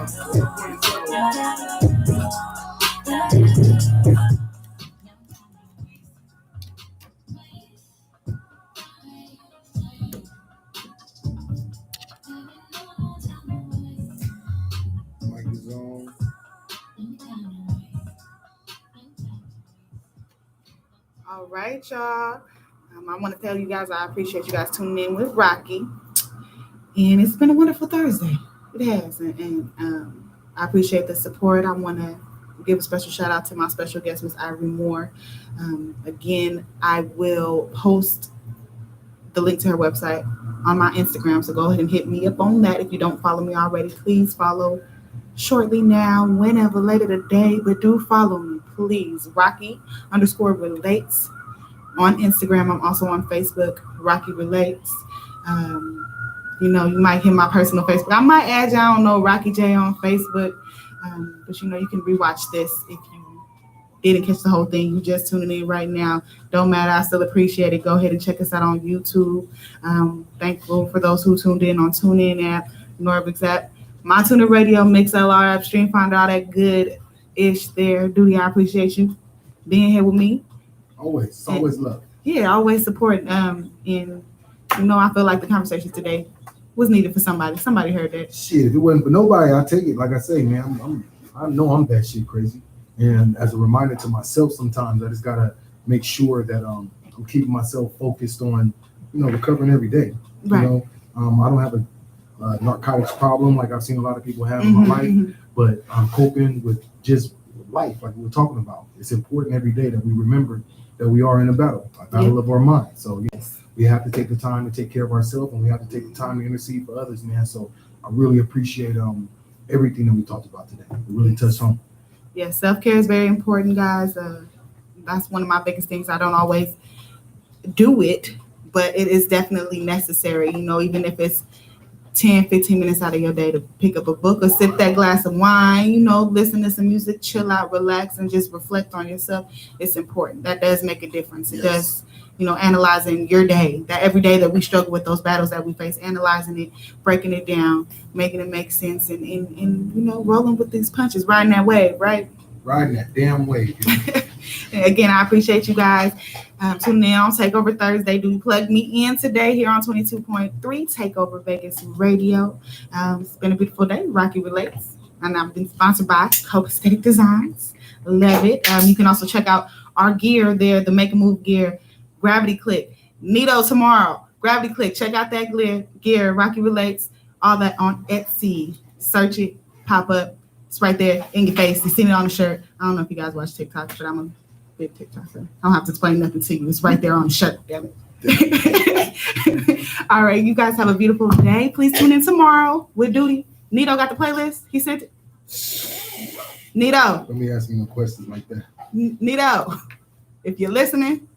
All right, y'all. I want to tell you guys I appreciate you guys tuning in with Rocky. And it's been a wonderful Thursday. It has. And I appreciate the support. I want to give a special shout out to my special guest, Miss Ivory Moore. Again, I will post the link to her website on my Instagram. So go ahead and hit me up on that. If you don't follow me already, please follow shortly now, whenever, later today. But do follow me, please. Rocky_relates on Instagram. I'm also on Facebook, Rocky Relates. You might hear my personal Facebook. I might add you, I don't know, Rocky J on Facebook. But you can rewatch this if you didn't catch the whole thing. You just tuning in right now. Don't matter. I still appreciate it. Go ahead and check us out on YouTube. Thankful for those who tuned in on TuneIn app, Norbix app, My TuneIn Radio, MixLR app, Stream Finder, all that good-ish there. Duty, I appreciate you being here with me. Always. It's always love. Yeah, always support. And, I feel like the conversation today was needed for somebody. Somebody heard that. Shit, if it wasn't for nobody, I take it. Like I say, man, I know I'm that shit crazy. And as a reminder to myself, sometimes I just gotta make sure that I'm keeping myself focused on, recovering every day. Right. I don't have a narcotics problem like I've seen a lot of people have in my life, but I'm coping with just life, like we were talking about. It's important every day that we remember that we are in a battle of our mind. So yes, we have to take the time to take care of ourselves, and we have to take the time to intercede for others, man. So I really appreciate everything that we talked about today. It really touched home. Yeah, self-care is very important, guys. That's one of my biggest things. I don't always do it, but it is definitely necessary, even if it's 10, 15 minutes out of your day to pick up a book or sip that glass of wine, listen to some music, chill out, relax, and just reflect on yourself. It's important. That does make a difference. It does, analyzing your day, that every day that we struggle with those battles that we face, analyzing it, breaking it down, making it make sense, and rolling with these punches, riding that wave, right? Riding that damn wave. Again, I appreciate you guys tuning in on Takeover Thursday. Do you plug me in today here on 22.3 Takeover Vegas Radio? It's been a beautiful day. Rocky Relates, and I've been sponsored by Coke Aesthetic Designs. Love it. You can also check out our gear there, the Make a Move gear, Gravity Click, Nito tomorrow, Gravity Click. Check out that gear, Rocky Relates, all that on Etsy. Search it, pop up. It's right there in your face. You seen it on the shirt. I don't know if you guys watch TikTok, but I'm a big TikToker. I don't have to explain nothing to you. It's right there on the shirt, damn it. All right, you guys have a beautiful day. Please tune in tomorrow with Duty. Nito got the playlist. He sent it. Nito. Let me ask you no questions like that. Nito, if you're listening,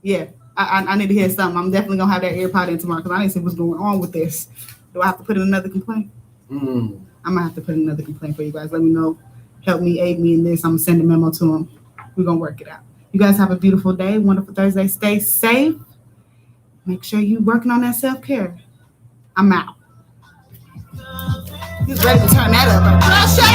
yeah, I need to hear something. I'm definitely going to have that AirPod in tomorrow because I need to see what's going on with this. Do I have to put in another complaint? I'm going to have to put in another complaint for you guys. Let me know. Help me, aid me in this. I'm going to send a memo to them. We're going to work it out. You guys have a beautiful day, wonderful Thursday. Stay safe. Make sure you're working on that self-care. I'm out. He's ready to turn that up. Oh, shut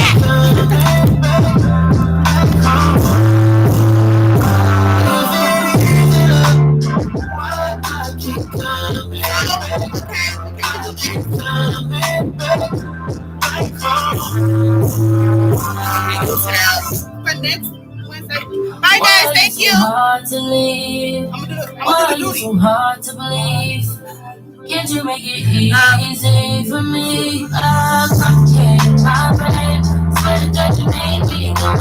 Bye guys, thank you. Hard to leave. I'm Why gonna are do you it. so hard to believe? Can't you make it easy for me? I'm not my brain. Swear that you made me go